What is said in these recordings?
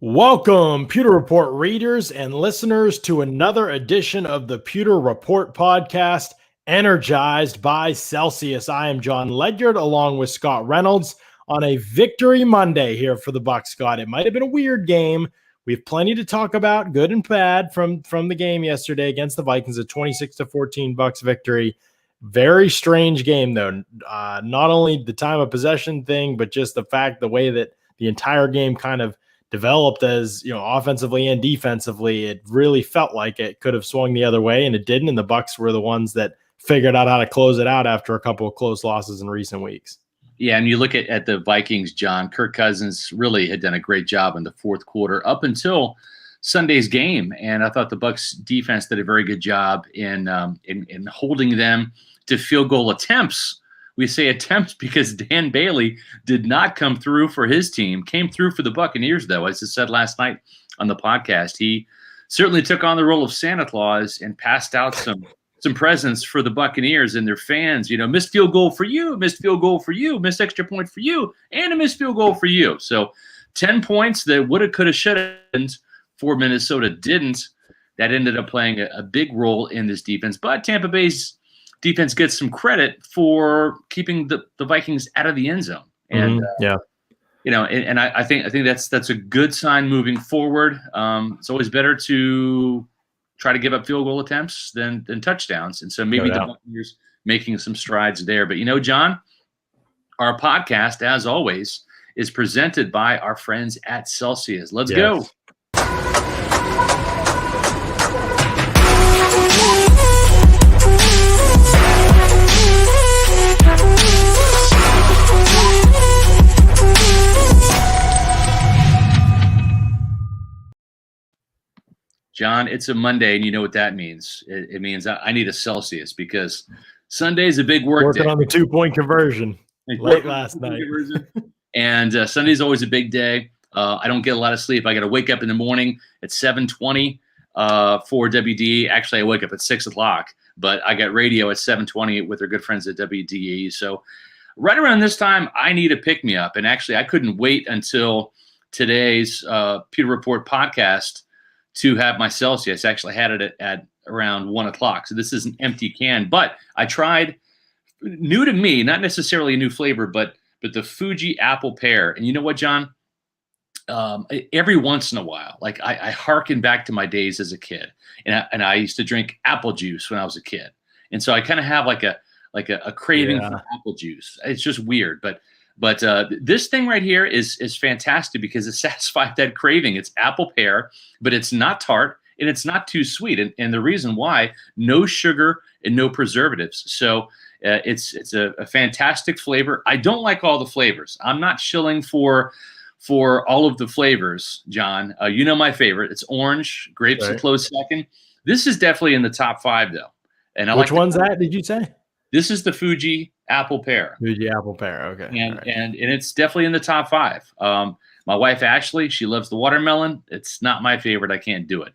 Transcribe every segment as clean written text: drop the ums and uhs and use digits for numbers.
Welcome, Pewter Report readers and listeners, to another edition of the Pewter Report podcast, Energized by Celsius. I am John Ledyard, along with Scott Reynolds, on a victory Monday here for the Bucs. Scott, it might have been a weird game. We have plenty to talk about, good and bad, from the game yesterday against the Vikings, a 26-14 Bucs victory. Very strange game, though. Not only the time of possession thing, but just the way that the entire game kind of developed, as offensively and defensively. It really felt like it could have swung the other way, and it didn't. And the Bucs were the ones that figured out how to close it out after a couple of close losses in recent weeks. Yeah, and you look at the Vikings, John. Kirk Cousins really had done a great job in the fourth quarter up until Sunday's game, and I thought the Bucs defense did a very good job in holding them to field goal attempts. We say attempts because Dan Bailey did not come through for his team. Came through for the Buccaneers, though. As I said last night on the podcast, he certainly took on the role of Santa Claus and passed out some presents for the Buccaneers and their fans. Missed field goal for you, missed field goal for you, missed extra point for you, and a missed field goal for you. So 10 points that woulda, coulda, shoulda for Minnesota didn't. That ended up playing a big role in this defense. But Tampa Bay's defense gets some credit for keeping the Vikings out of the end zone. And I think that's a good sign moving forward. It's always better to try to give up field goal attempts than touchdowns. And so maybe the Buccaneers making some strides there. But John, our podcast, as always, is presented by our friends at Celsius. Let's go. John, it's a Monday, and you know what that means. It means I need a Celsius because Sunday's a big work day. Working on the 2-point conversion late last night. And Sunday's always a big day. I don't get a lot of sleep. I got to wake up in the morning at 7:20 for WDE. Actually, I wake up at 6 o'clock, but I got radio at 7:20 with our good friends at WDE. So right around this time, I need a pick-me-up. And actually, I couldn't wait until today's Pewter Report podcast to have my Celsius. I actually had it at around 1 o'clock. So this is an empty can, but I tried new to me, not necessarily a new flavor, but the Fuji apple pear. And you know what, John? Every once in a while, like I hearken back to my days as a kid, and I used to drink apple juice when I was a kid. And so I kind of have like a craving for apple juice. It's just weird, but this thing right here is fantastic because it satisfies that craving. It's apple pear, but it's not tart and it's not too sweet. And the reason why, no sugar and no preservatives. So it's a fantastic flavor. I don't like all the flavors. I'm not shilling for all of the flavors, John. My favorite. It's orange. Grapes a close second. This is definitely in the top 5, though. And Which one's that, did you say? This is the Fuji apple pear. Fuji apple pear, okay. And it's definitely in the top 5. My wife Ashley, she loves the watermelon. It's not my favorite. I can't do it.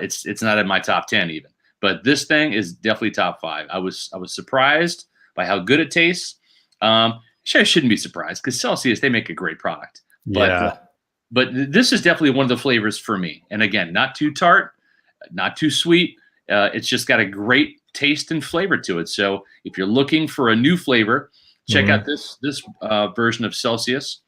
It's not in my top 10 even. But this thing is definitely top 5. I was surprised by how good it tastes. I shouldn't be surprised because Celsius, they make a great product. But this is definitely one of the flavors for me. And again, not too tart, not too sweet. It's just got a great taste and flavor to it. So if you're looking for a new flavor, check out this version of Celsius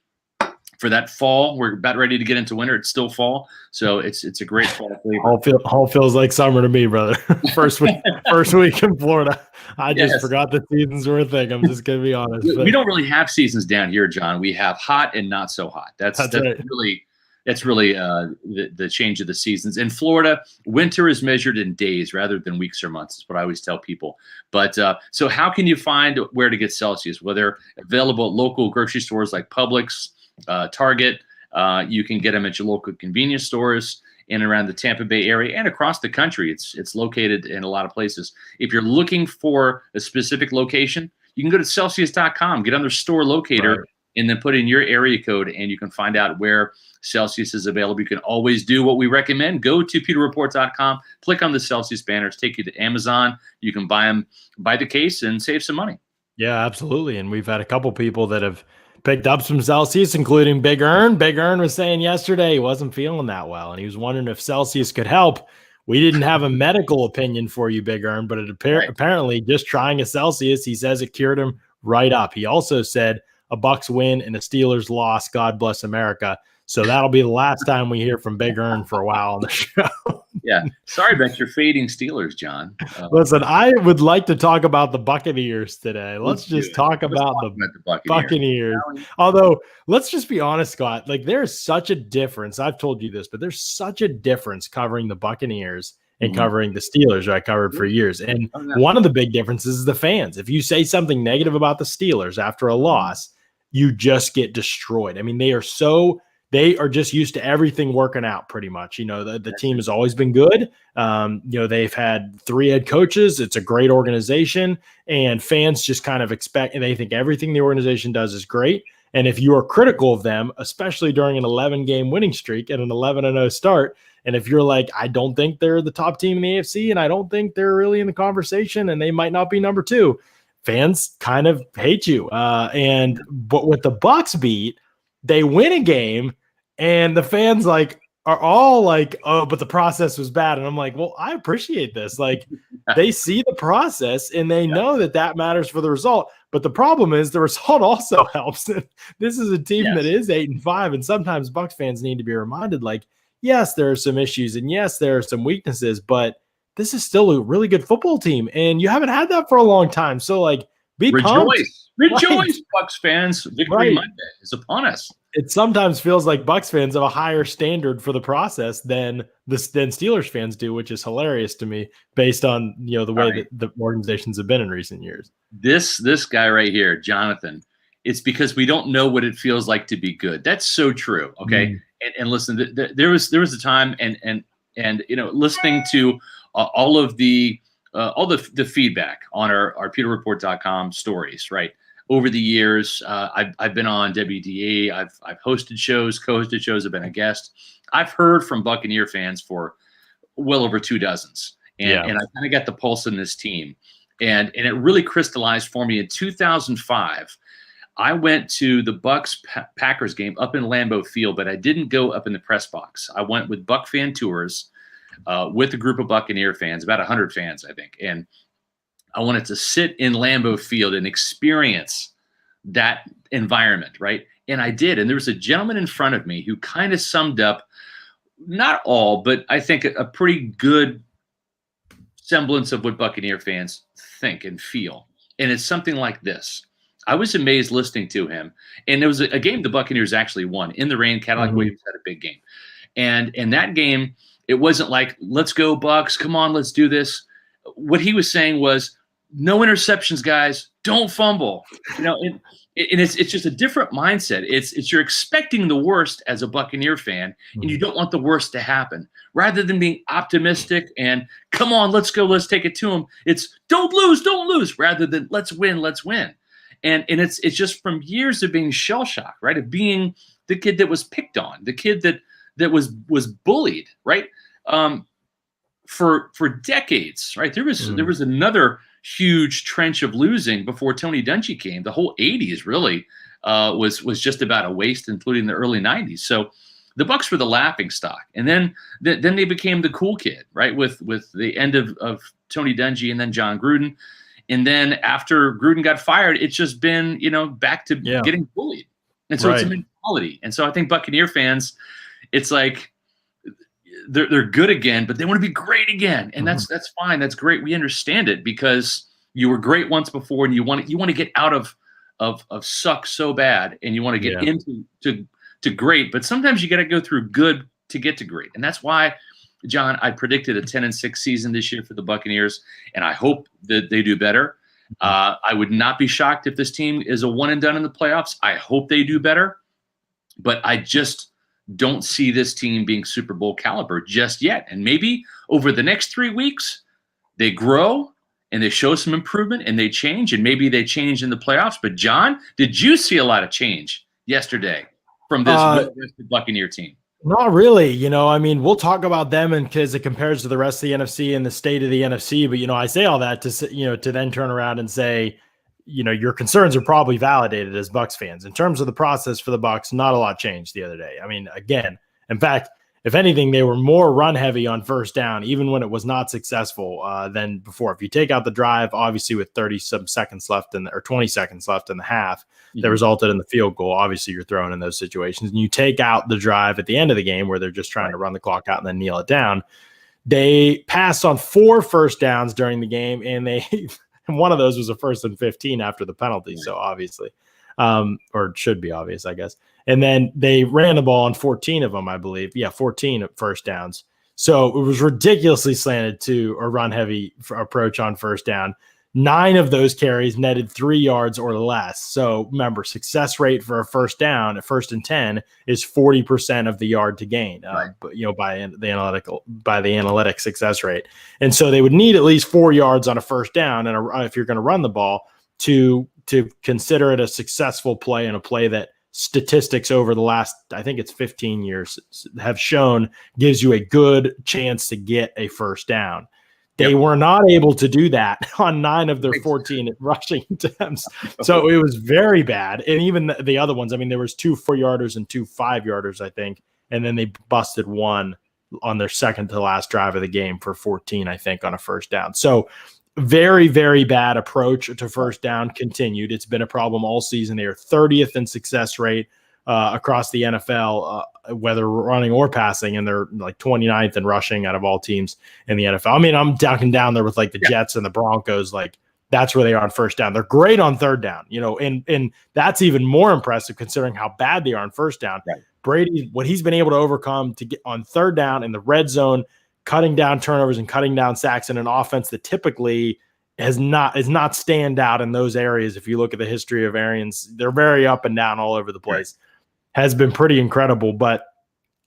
for that fall. We're about ready to get into winter. It's still fall, so it's a great fall flavor. All feels like summer to me, brother. First week in Florida. I just forgot the seasons were a thing. I'm just gonna be honest. We don't really have seasons down here, John. We have hot and not so hot. That's right. That's really the change of the seasons. In Florida, winter is measured in days rather than weeks or months. Is what I always tell people. But so how can you find where to get Celsius? Well, they're available at local grocery stores like Publix, Target. You can get them at your local convenience stores in and around the Tampa Bay area and across the country. It's located in a lot of places. If you're looking for a specific location, you can go to Celsius.com, get on their store locator, and then put in your area code, and you can find out where Celsius is available. You can always do what we recommend. Go to pewterreport.com, click on the Celsius banners, take you to Amazon. You can buy the case and save some money. Yeah, absolutely. And we've had a couple people that have picked up some Celsius, including Big Earn. Big Earn was saying yesterday he wasn't feeling that well, and he was wondering if Celsius could help. We didn't have a medical opinion for you, Big Earn, but apparently just trying a Celsius, he says it cured him right up. He also said a Bucs win and a Steelers loss, God bless America. So that'll be the last time we hear from Big Earn for a while on the show. Yeah. Sorry about your fading Steelers, John. Listen, I would like to talk about the Buccaneers today. Let's talk about the Buccaneers. Although, let's just be honest, Scott, like there's such a difference. I've told you this, but there's such a difference covering the Buccaneers and covering the Steelers, I covered for years. And one of the big differences is the fans. If you say something negative about the Steelers after a loss, you just get destroyed. I mean, they are just used to everything working out pretty much. You know, the team has always been good. You know, they've had 3 head coaches. It's a great organization, and fans just kind of expect, and they think everything the organization does is great. And if you are critical of them, especially during an 11-game winning streak and an 11-0 start, and if you're like, I don't think they're the top team in the AFC, and I don't think they're really in the conversation, and they might not be number 2, fans kind of hate you. But with the Bucs beat, they win a game, and the fans are all like, oh, but the process was bad. And I'm like, well, I appreciate this. Like, they see the process and they know that matters for the result. But the problem is the result also helps. This is a team that is 8-5. And sometimes Bucs fans need to be reminded, like, yes, there are some issues and yes, there are some weaknesses, but this is still a really good football team. And you haven't had that for a long time. So like, rejoice, Bucs fans. Victory Monday is upon us. It sometimes feels like Bucs fans have a higher standard for the process than Steelers fans do, which is hilarious to me based on, you know, the way that the organizations have been in recent years. This guy right here, Jonathan, it's because we don't know what it feels like to be good. That's so true. Okay. And listen, there was a time and you know, listening to all the feedback on our PewterReport.com stories, right? Over the years, I've been on WDA. I've hosted shows, co-hosted shows. I've been a guest. I've heard from Buccaneer fans for well over 2 dozens, and I kind of got the pulse in this team, and it really crystallized for me in 2005. I went to the Bucs Packers game up in Lambeau Field, but I didn't go up in the press box. I went with Buc Fan Tours with a group of Buccaneer fans, about 100 fans, I think, and I wanted to sit in Lambeau Field and experience that environment, right? And I did. And there was a gentleman in front of me who kind of summed up, not all, but I think a pretty good semblance of what Buccaneer fans think and feel. And it's something like this. I was amazed listening to him. And it was a game the Buccaneers actually won. In the rain, Cadillac Williams had a big game. And in that game, it wasn't like, let's go Bucs, come on, let's do this. What he was saying was, no interceptions, guys. Don't fumble. You know, and it's just a different mindset. It's you're expecting the worst as a Buccaneer fan, and you don't want the worst to happen. Rather than being optimistic and come on, let's go, let's take it to them. It's don't lose. Rather than let's win. And it's just from years of being shell shocked, right? Of being the kid that was picked on, the kid that was bullied, right? For decades, right? There was another huge trench of losing before Tony Dungy came. The whole 80s really was just about a waste, including the early 90s. So the Bucs were the laughing stock, and then they became the cool kid, right? With the end of Tony Dungy and then John Gruden, and then after Gruden got fired, it's just been back to getting bullied, and so it's a mentality. And so I think Buccaneer fans, it's like, they're good again, but they want to be great again, and that's fine. That's great. We understand it because you were great once before, and you want to get out of suck so bad, and you want to get into great. But sometimes you got to go through good to get to great, and that's why, John, I predicted a 10-6 season this year for the Buccaneers, and I hope that they do better. I would not be shocked if this team is a one and done in the playoffs. I hope they do better, but I just don't see this team being Super Bowl caliber just yet. And maybe over the next 3 weeks, they grow and they show some improvement and they change, and maybe they change in the playoffs. But John, did you see a lot of change yesterday from this Buccaneer team? Not really. I mean, we'll talk about them and because it compares to the rest of the NFC and the state of the NFC. But, I say all that to then turn around and say, your concerns are probably validated as Bucs fans. In terms of the process for the Bucs, not a lot changed the other day. I mean, again, in fact, if anything, they were more run heavy on first down, even when it was not successful than before. If you take out the drive, obviously with 30 some seconds left or 20 seconds left in the half, that resulted in the field goal. Obviously, you're thrown in those situations. And you take out the drive at the end of the game where they're just trying to run the clock out and then kneel it down. They passed on 4 first downs during the game, and and one of those was a 1st and 15 after the penalty. So obviously, or it should be obvious, I guess. And then they ran the ball on 14 of them, I believe. Yeah, 14 first downs. So it was ridiculously slanted to a run heavy approach on first down. 9 of those carries netted 3 yards or less. So remember, success rate for a first down at 1st and 10 is 40% of the yard to gain, by the analytic success rate. And so they would need at least 4 yards on a first down, and if you're going to run the ball, to consider it a successful play, and a play that statistics over the last, I think it's 15 years, have shown gives you a good chance to get a first down. They were not able to do that on 9 of their 14 rushing attempts. So it was very bad. And even the other ones, I mean, there was 2 4-yarders and 2 5-yarders, I think. And then they busted one on their second to last drive of the game for 14, I think, on a first down. So very, very bad approach to first down continued. It's been a problem all season. They are 30th in success rate across the NFL, whether running or passing, and they're like 29th in rushing out of all teams in the NFL. I mean, I'm ducking down there with like the Jets and the Broncos. Like, that's where they are on first down. They're great on third down, and that's even more impressive considering how bad they are on first down. Right. Brady, what he's been able to overcome to get on third down in the red zone, cutting down turnovers and cutting down sacks in an offense that typically is not stand out in those areas. If you look at the history of Arians, they're very up and down all over the place. Has been pretty incredible. But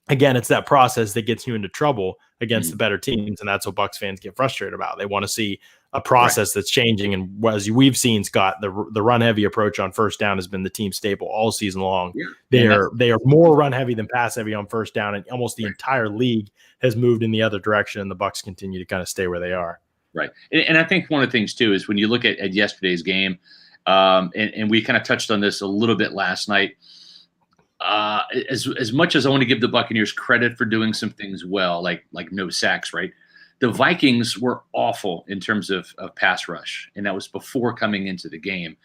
again, it's that process that gets you into trouble against the better teams, and that's what Bucs fans get frustrated about. They want to see a process that's changing, and as we've seen, Scott, the run heavy approach on first down has been the team staple all season long. They are more run heavy than pass heavy on first down, and almost the entire league has moved in the other direction, and the Bucs continue to kind of stay where they are. Right. And I think one of the things too is when you look at yesterday's game, and we kind of touched on this a little bit last night. As much as I want to give the Buccaneers credit for doing some things well, like no sacks, right? The Vikings were awful in terms of pass rush, and that was before coming into the game.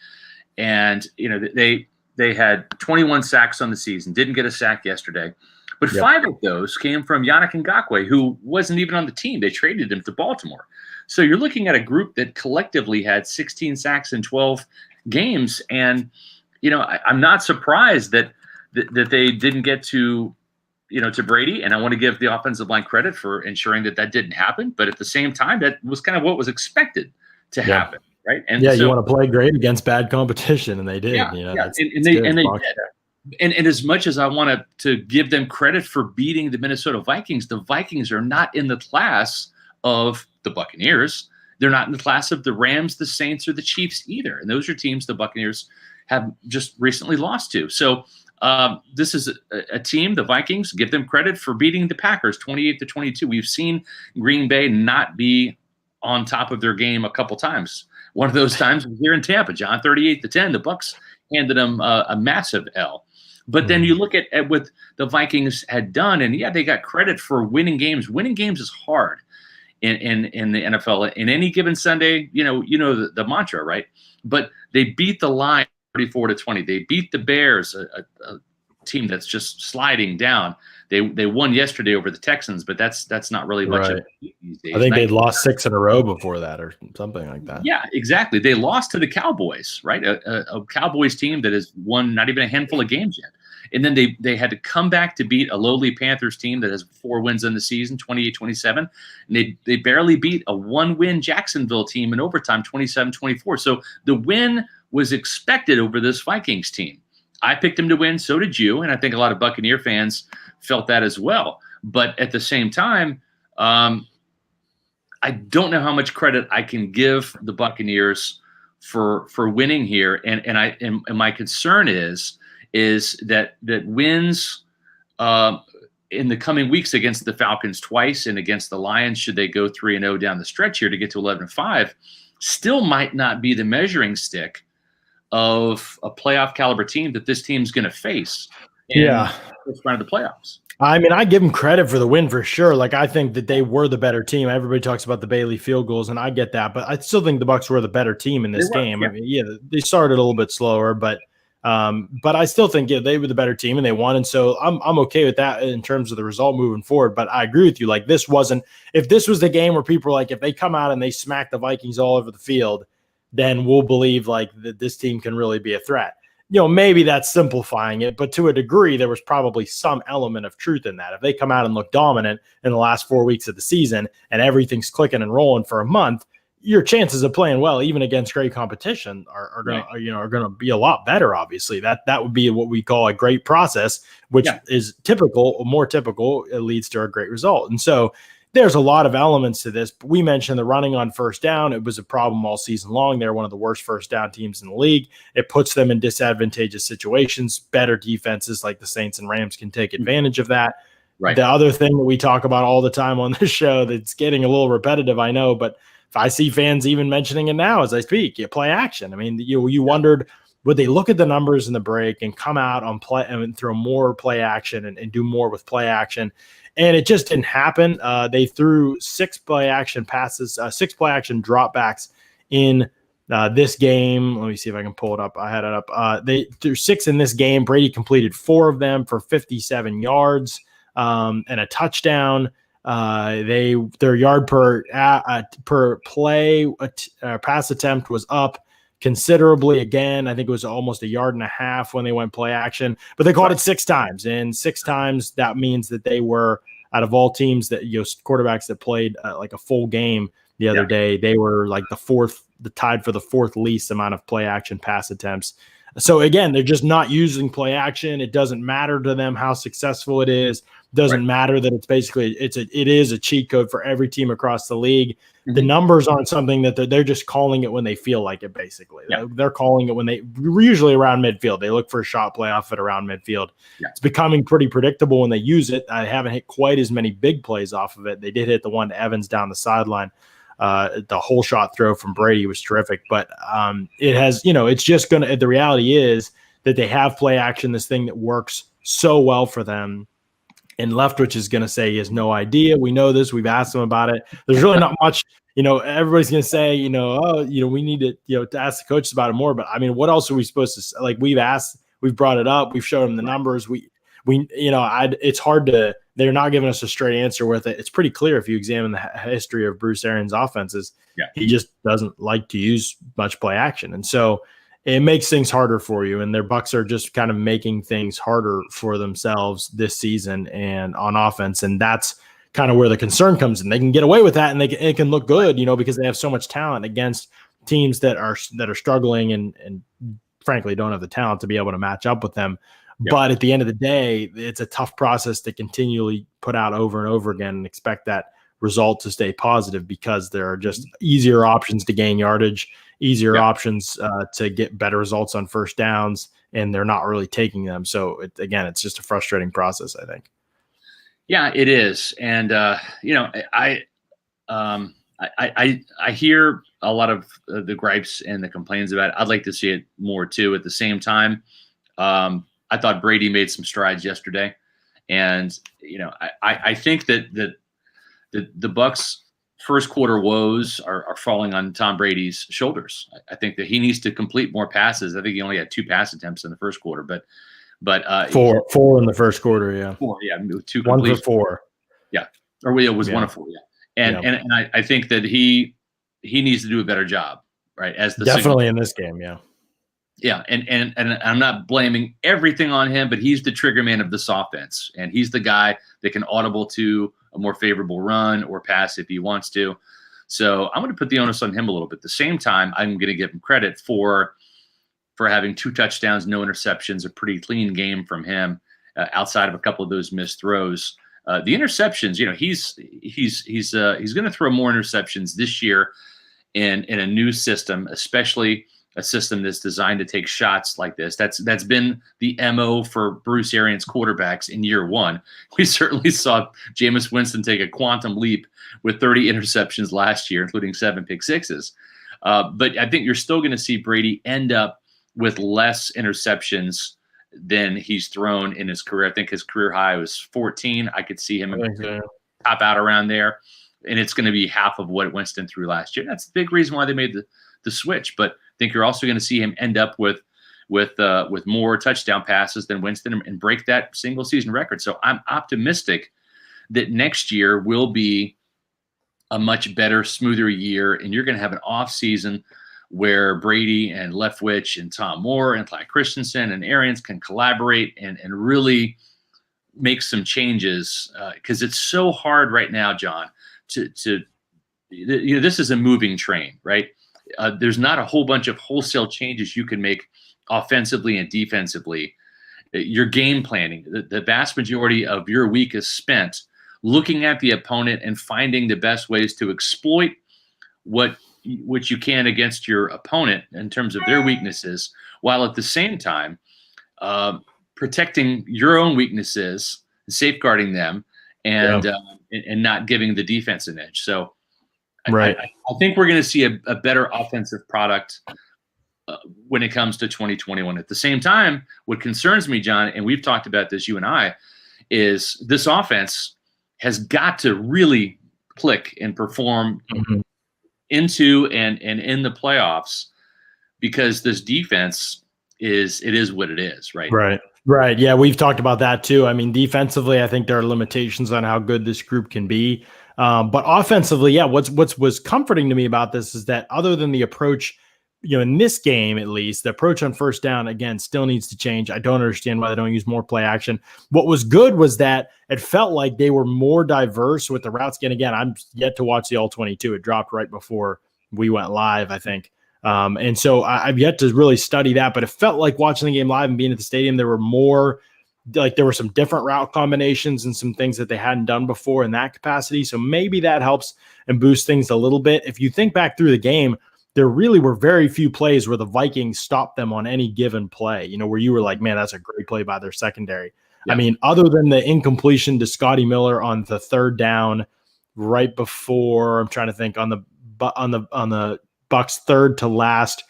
And they had 21 sacks on the season, didn't get a sack yesterday, but 5 of those came from Yannick Ngakoue, who wasn't even on the team. They traded him to Baltimore. So you're looking at a group that collectively had 16 sacks in 12 games, and I'm not surprised that they didn't get to Brady, and I want to give the offensive line credit for ensuring that didn't happen. But at the same time, that was kind of what was expected to happen, right? And you want to play great against bad competition, and they did. And they did. And as much as I want to give them credit for beating the Minnesota Vikings, the Vikings are not in the class of the Buccaneers. They're not in the class of the Rams, the Saints, or the Chiefs either. And those are teams the Buccaneers have just recently lost to. So this is a team, the Vikings, give them credit for beating the Packers 28-22. We've seen Green Bay not be on top of their game a couple times. One of those times was here in Tampa, John, 38-10. The Bucs handed them a massive L. But then you look at what the Vikings had done, and they got credit for winning games. Winning games is hard in the NFL. In any given Sunday, the mantra, right? But they beat the Lions 34-20. They beat the Bears, a team that's just sliding down. They won yesterday over the Texans, but that's not really much of it these days. I think they'd lost 6 in a row before that or something like that. Yeah, exactly. They lost to the Cowboys, right? A Cowboys team that has won not even a handful of games yet. And then they had to come back to beat a lowly Panthers team that has 4 wins in the season, 28-27. And they barely beat a 1-win Jacksonville team in overtime, 27-24. So the win was expected over this Vikings team. I picked them to win, so did you, and I think a lot of Buccaneer fans felt that as well. But at the same time, I don't know how much credit I can give the Buccaneers for winning here, and my concern is that wins in the coming weeks against the Falcons twice and against the Lions, should they go 3-0 down the stretch here to get to 11-5, still might not be the measuring stick of a playoff caliber team that this team's going to face in Yeah. the first round of the playoffs. I mean, I give them credit for the win for sure. Like, I think that they were the better team. Everybody talks about the Bailey field goals, and I get that, but I still think the Bucs were the better team in this game. Yeah. I mean, yeah, they started a little bit slower, but I still think they were the better team and they won. And so I'm okay with that in terms of the result moving forward. But I agree with you. Like, if this was the game where people are like, if they come out and they smack the Vikings all over the field, then we'll believe like that this team can really be a threat. Maybe that's simplifying it, but to a degree, there was probably some element of truth in that. If they come out and look dominant in the last 4 weeks of the season and everything's clicking and rolling for a month, your chances of playing well, even against great competition, are going to be a lot better. Obviously, that would be what we call a great process, which is more typical. It leads to a great result, and so there's a lot of elements to this. We mentioned the running on first down. It was a problem all season long. They're one of the worst first down teams in the league. It puts them in disadvantageous situations. Better defenses like the Saints and Rams can take advantage of that. Right. The other thing that we talk about all the time on this show that's getting a little repetitive, I know, but if I see fans even mentioning it now as I speak, play action. I mean, you wondered, would they look at the numbers in the break and come out on play and throw more play action and do more with play action? And it just didn't happen. They threw 6 play action passes, 6 play action dropbacks in this game. Let me see if I can pull it up. I had it up. They threw 6 in this game. Brady completed 4 of them for 57 yards and a touchdown. Their yard per play pass attempt was up considerably. Again, I think it was almost 1.5 yards when they went play action, but they called it 6 times, and 6 times that means that they were, out of all teams that quarterbacks that played like a full game the other day, they were like tied for the 4th least amount of play action pass attempts. So again, they're just not using play action. It doesn't matter to them how successful it is. Doesn't matter that it's basically it is a cheat code for every team across the league. The numbers aren't something that they're just calling it when they feel like it. Basically, they're calling it when we're usually around midfield. They look for a shot play off it around midfield. It's becoming pretty predictable when they use it. I haven't hit quite as many big plays off of it. They did hit the one to Evans down the sideline. The whole shot throw from Brady was terrific, but it has, it's just gonna. The reality is that they have play action, this thing that works so well for them. And Leftwich is going to say he has no idea. We know this. We've asked him about it. There's really not much, everybody's going to say, we need to ask the coaches about it more. But I mean, what else are we supposed to say? Like, we've brought it up. We've shown them the numbers. It's hard to, they're not giving us a straight answer with it. It's pretty clear if you examine the history of Bruce Arians' offenses, he just doesn't like to use much play action. And so it makes things harder for you, and their Bucs are just kind of making things harder for themselves this season and on offense, and that's kind of where the concern comes in. They can get away with that, and it can look good, because they have so much talent against teams that are struggling and frankly don't have the talent to be able to match up with them. But at the end of the day, it's a tough process to continually put out over and over again and expect that result to stay positive, because there are just easier options to gain yardage, easier options to get better results on first downs, and they're not really taking them. So it's just a frustrating process, I think. Yeah, it is. And, I hear a lot of the gripes and the complaints about it. I'd like to see it more too. At the same time, I thought Brady made some strides yesterday. And, I think that the Bucs' first quarter woes are falling on Tom Brady's shoulders. I think that he needs to complete more passes. I think he only had 2 pass attempts in the first quarter, but four in the first quarter. Yeah. 4. Yeah. 2 1 for 4. Yeah. Or it was 1 of 4. Yeah. And I think that he needs to do a better job, right? As the definitely in this game. Yeah. Yeah. And I'm not blaming everything on him, but he's the trigger man of this offense. And he's the guy that can audible to a more favorable run or pass if he wants to. So I'm going to put the onus on him a little bit. At the same time, I'm going to give him credit for having 2 touchdowns, no interceptions, a pretty clean game from him outside of a couple of those missed throws. The interceptions, he's going to throw more interceptions this year in a new system, especially a system that's designed to take shots like this. That's been the MO for Bruce Arians quarterbacks in year 1. We certainly saw Jameis Winston take a quantum leap with 30 interceptions last year, including 7 pick sixes. But I think you're still going to see Brady end up with less interceptions than he's thrown in his career. I think his career high was 14. I could see him top out around there, and it's going to be half of what Winston threw last year. That's the big reason why they made the switch. But I think you're also going to see him end up with more touchdown passes than Winston and break that single season record. So I'm optimistic that next year will be a much better, smoother year, and you're going to have an off season where Brady and Leftwich and Tom Moore and Clyde Christensen and Arians can collaborate and really make some changes, because it's so hard right now, John, to this is a moving train, right? There's not a whole bunch of wholesale changes you can make offensively and defensively. Your game planning, the vast majority of your week is spent looking at the opponent and finding the best ways to exploit what you can against your opponent in terms of their weaknesses, while at the same time protecting your own weaknesses, safeguarding them, and not giving the defense an edge. So right. I think we're going to see a better offensive product when it comes to 2021. At the same time, what concerns me, John, and we've talked about this, you and I, is this offense has got to really click and perform into and in the playoffs, because this defense is what it is, right? Right. Yeah, we've talked about that too. I mean, defensively, I think there are limitations on how good this group can be. But offensively, yeah, what's was comforting to me about this is that other than the approach, in this game, at least, the approach on first down, again, still needs to change. I don't understand why they don't use more play action. What was good was that it felt like they were more diverse with the routes. And again, I'm yet to watch the All-22. It dropped right before we went live, I think. And so I've yet to really study that, but it felt like watching the game live and being at the stadium, there were some different route combinations and some things that they hadn't done before in that capacity. So maybe that helps and boosts things a little bit. If you think back through the game, there really were very few plays where the Vikings stopped them on any given play, where you were like, man, that's a great play by their secondary. Yeah. I mean, other than the incompletion to Scotty Miller on the third down right before, I'm trying to think, on the Bucs' third to last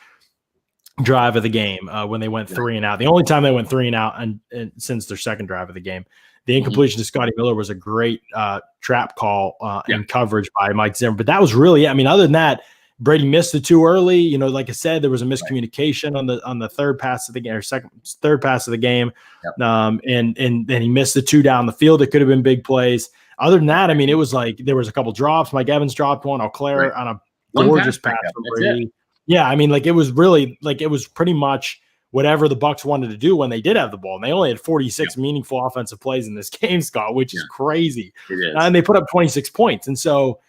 drive of the game when they went 3 and out. The only time they went 3 and out and since their second drive of the game. The incompletion to Scotty Miller was a great trap call and coverage by Mike Zimmer. But that was really, other than that, Brady missed the 2 early. Like I said, there was a miscommunication on the third pass of the game, or third pass of the game. Yep. And then he missed the 2 down the field. It could have been big plays. Other than that, it was like there was a couple drops. Mike Evans dropped one. Auclair on a gorgeous pass from Brady. Yeah, it was really it was pretty much whatever the Bucs wanted to do when they did have the ball. And they only had 46 meaningful offensive plays in this game, Scott, which is crazy. It is. And they put up 26 points. And so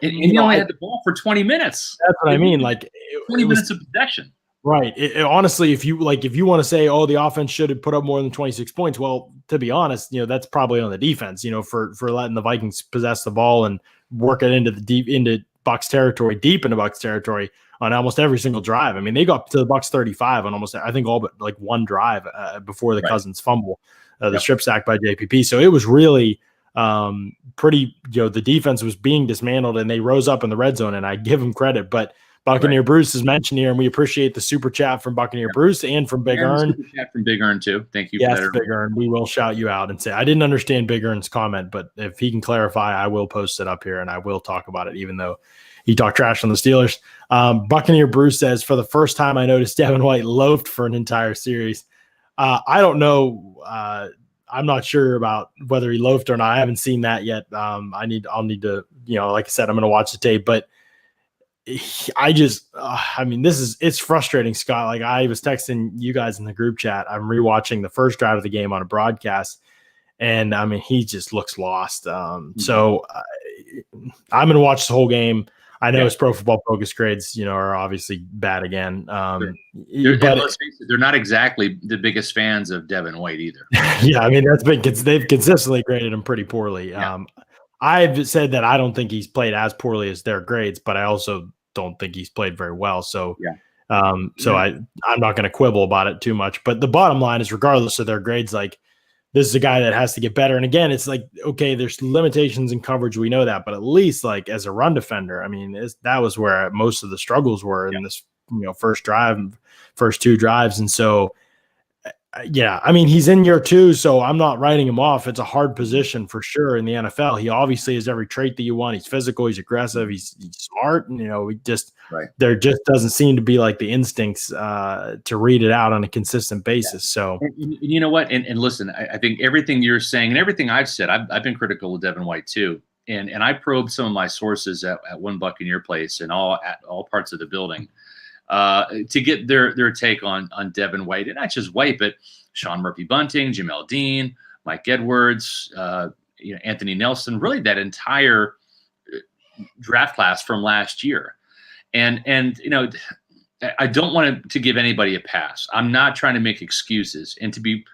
you only had the ball for 20 minutes. That's what I mean. 20 minutes of possession. Right. Honestly, if you want to say, oh, the offense should have put up more than 26 points, well, to be honest, that's probably on the defense, for letting the Vikings possess the ball and work it into Bucs territory, deep into Bucs territory on almost every single drive. They got to the Bucs 35 on almost, I think, all but one drive before the Cousins fumble, the strip sack by JPP. So it was really pretty, the defense was being dismantled and they rose up in the red zone, and I give them credit. But Buccaneer Bruce is mentioned here, and we appreciate the super chat from Buccaneer Bruce and from Big Earn. Super chat from Big Earn too. Thank you. Yes, for that, Big Earn. We will shout you out and say, I didn't understand Big Earn's comment, but if he can clarify, I will post it up here and I will talk about it, even though he talked trash on the Steelers. Buccaneer Bruce says, for the first time, I noticed Devin White loafed for an entire series. I don't know. I'm not sure about whether he loafed or not. I haven't seen that yet. I'll need to, like I said, I'm going to watch the tape, but I just, it's frustrating, Scott. I was texting you guys in the group chat. I'm rewatching the first drive of the game on a broadcast, and he just looks lost. So I'm going to watch the whole game. I know his Pro Football Focus grades, are obviously bad again. But let's face it, they're not exactly the biggest fans of Devin White either. Yeah, they've consistently graded him pretty poorly. Yeah. I've said that I don't think he's played as poorly as their grades, but I also don't think he's played very well. So, I'm not going to quibble about it too much. But the bottom line is, regardless of their grades, this is a guy that has to get better. And again, it's okay, there's limitations in coverage. We know that, but at least as a run defender, that was where most of the struggles were in this first two drives. And so, yeah, I mean, he's in year two, so I'm not writing him off. It's a hard position for sure in the NFL. He obviously has every trait that you want. He's physical, he's aggressive, he's smart, and there just doesn't seem to be like the instincts to read it out on a consistent basis. So, and you know what? And listen, I think everything you're saying and everything I've said, I've been critical of Devin White too. And I probed some of my sources at One Buccaneer Place and all parts of the building to get their take on Devin White, and not just White, but Sean Murphy-Bunting, Jamel Dean, Mike Edwards, Anthony Nelson, really that entire draft class from last year. And I don't want to give anybody a pass. I'm not trying to make excuses. And to be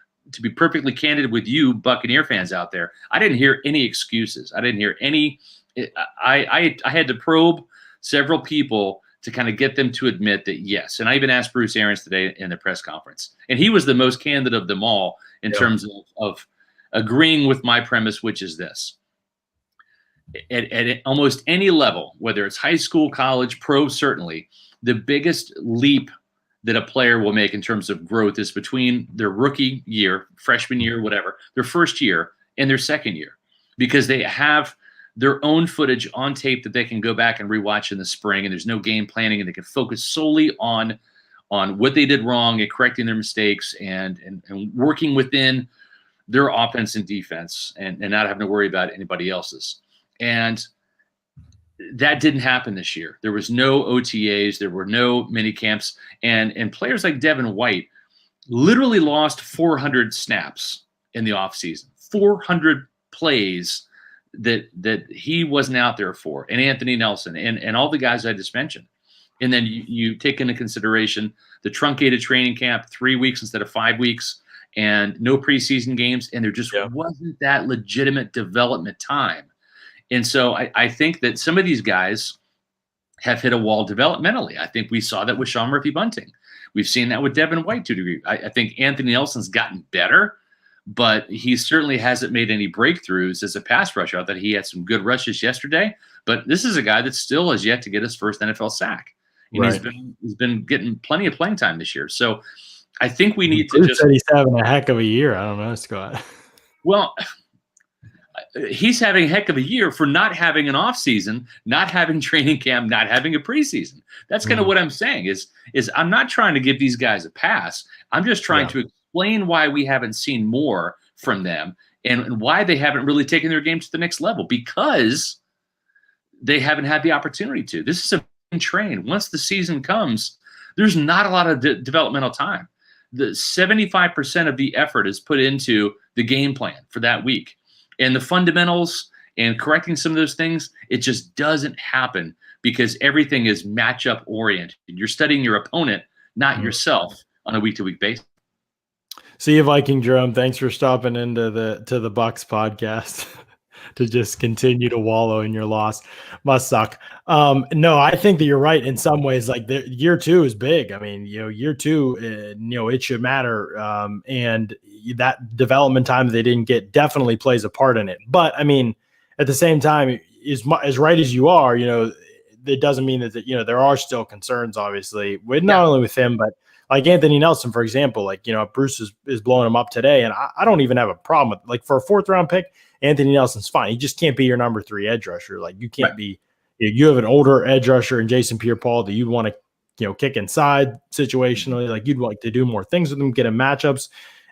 perfectly candid with you, Buccaneer fans out there, I didn't hear any excuses. I didn't hear any. I had to probe several people to kind of get them to admit that yes. And I even asked Bruce Arians today in the press conference, and he was the most candid of them all in terms of agreeing with my premise, which is this. At almost any level, whether it's high school, college, pro, certainly, the biggest leap that a player will make in terms of growth is between their rookie year, freshman year, whatever, their first year, and their second year, because they have their own footage on tape that they can go back and rewatch in the spring, and there's no game planning, and they can focus solely on what they did wrong and correcting their mistakes and working within their offense and defense and not having to worry about anybody else's. And that didn't happen this year. There was no OTAs. There were no mini camps. And players like Devin White literally lost 400 snaps in the offseason, 400 plays that he wasn't out there for, and Anthony Nelson and all the guys I just mentioned. And then you take into consideration the truncated training camp, 3 weeks instead of 5 weeks, and no preseason games. And there just wasn't that legitimate development time. And so I think that some of these guys have hit a wall developmentally. I think we saw that with Sean Murphy-Bunting. We've seen that with Devin White to a degree. I think Anthony Nelson's gotten better, but he certainly hasn't made any breakthroughs as a pass rusher. I thought he had some good rushes yesterday, but this is a guy that still has yet to get his first NFL sack. And he's been getting plenty of playing time this year. So I think we need to just – he's having a heck of a year. I don't know, Scott. Well – he's having a heck of a year for not having an offseason, not having training camp, not having a preseason. That's kind of what I'm saying is I'm not trying to give these guys a pass. I'm just trying to explain why we haven't seen more from them and why they haven't really taken their game to the next level, because they haven't had the opportunity to. This is a train. Once the season comes, there's not a lot of developmental time. The 75% of the effort is put into the game plan for that week. And the fundamentals and correcting some of those things, it just doesn't happen because everything is matchup oriented. You're studying your opponent, not yourself, on a week-to-week basis. See you, Viking Jerome. Thanks for stopping into the Bucs podcast to just continue to wallow in your loss. Must suck. No, I think that you're right in some ways. Like year two is big. I mean, year two, it should matter. And that development time that they didn't get definitely plays a part in it. But I mean, at the same time, as right as you are, it doesn't mean that there are still concerns, obviously, with not only with him, but like Anthony Nelson, for example. Like, Bruce is blowing him up today, and I don't even have a problem with, like, for a 4th round pick, Anthony Nelson's fine. He just can't be your number 3 edge rusher. Like, you can't be. You have an older edge rusher in Jason Pierre-Paul that you'd want to, kick inside situationally. Like, you'd like to do more things with him, get him matchups,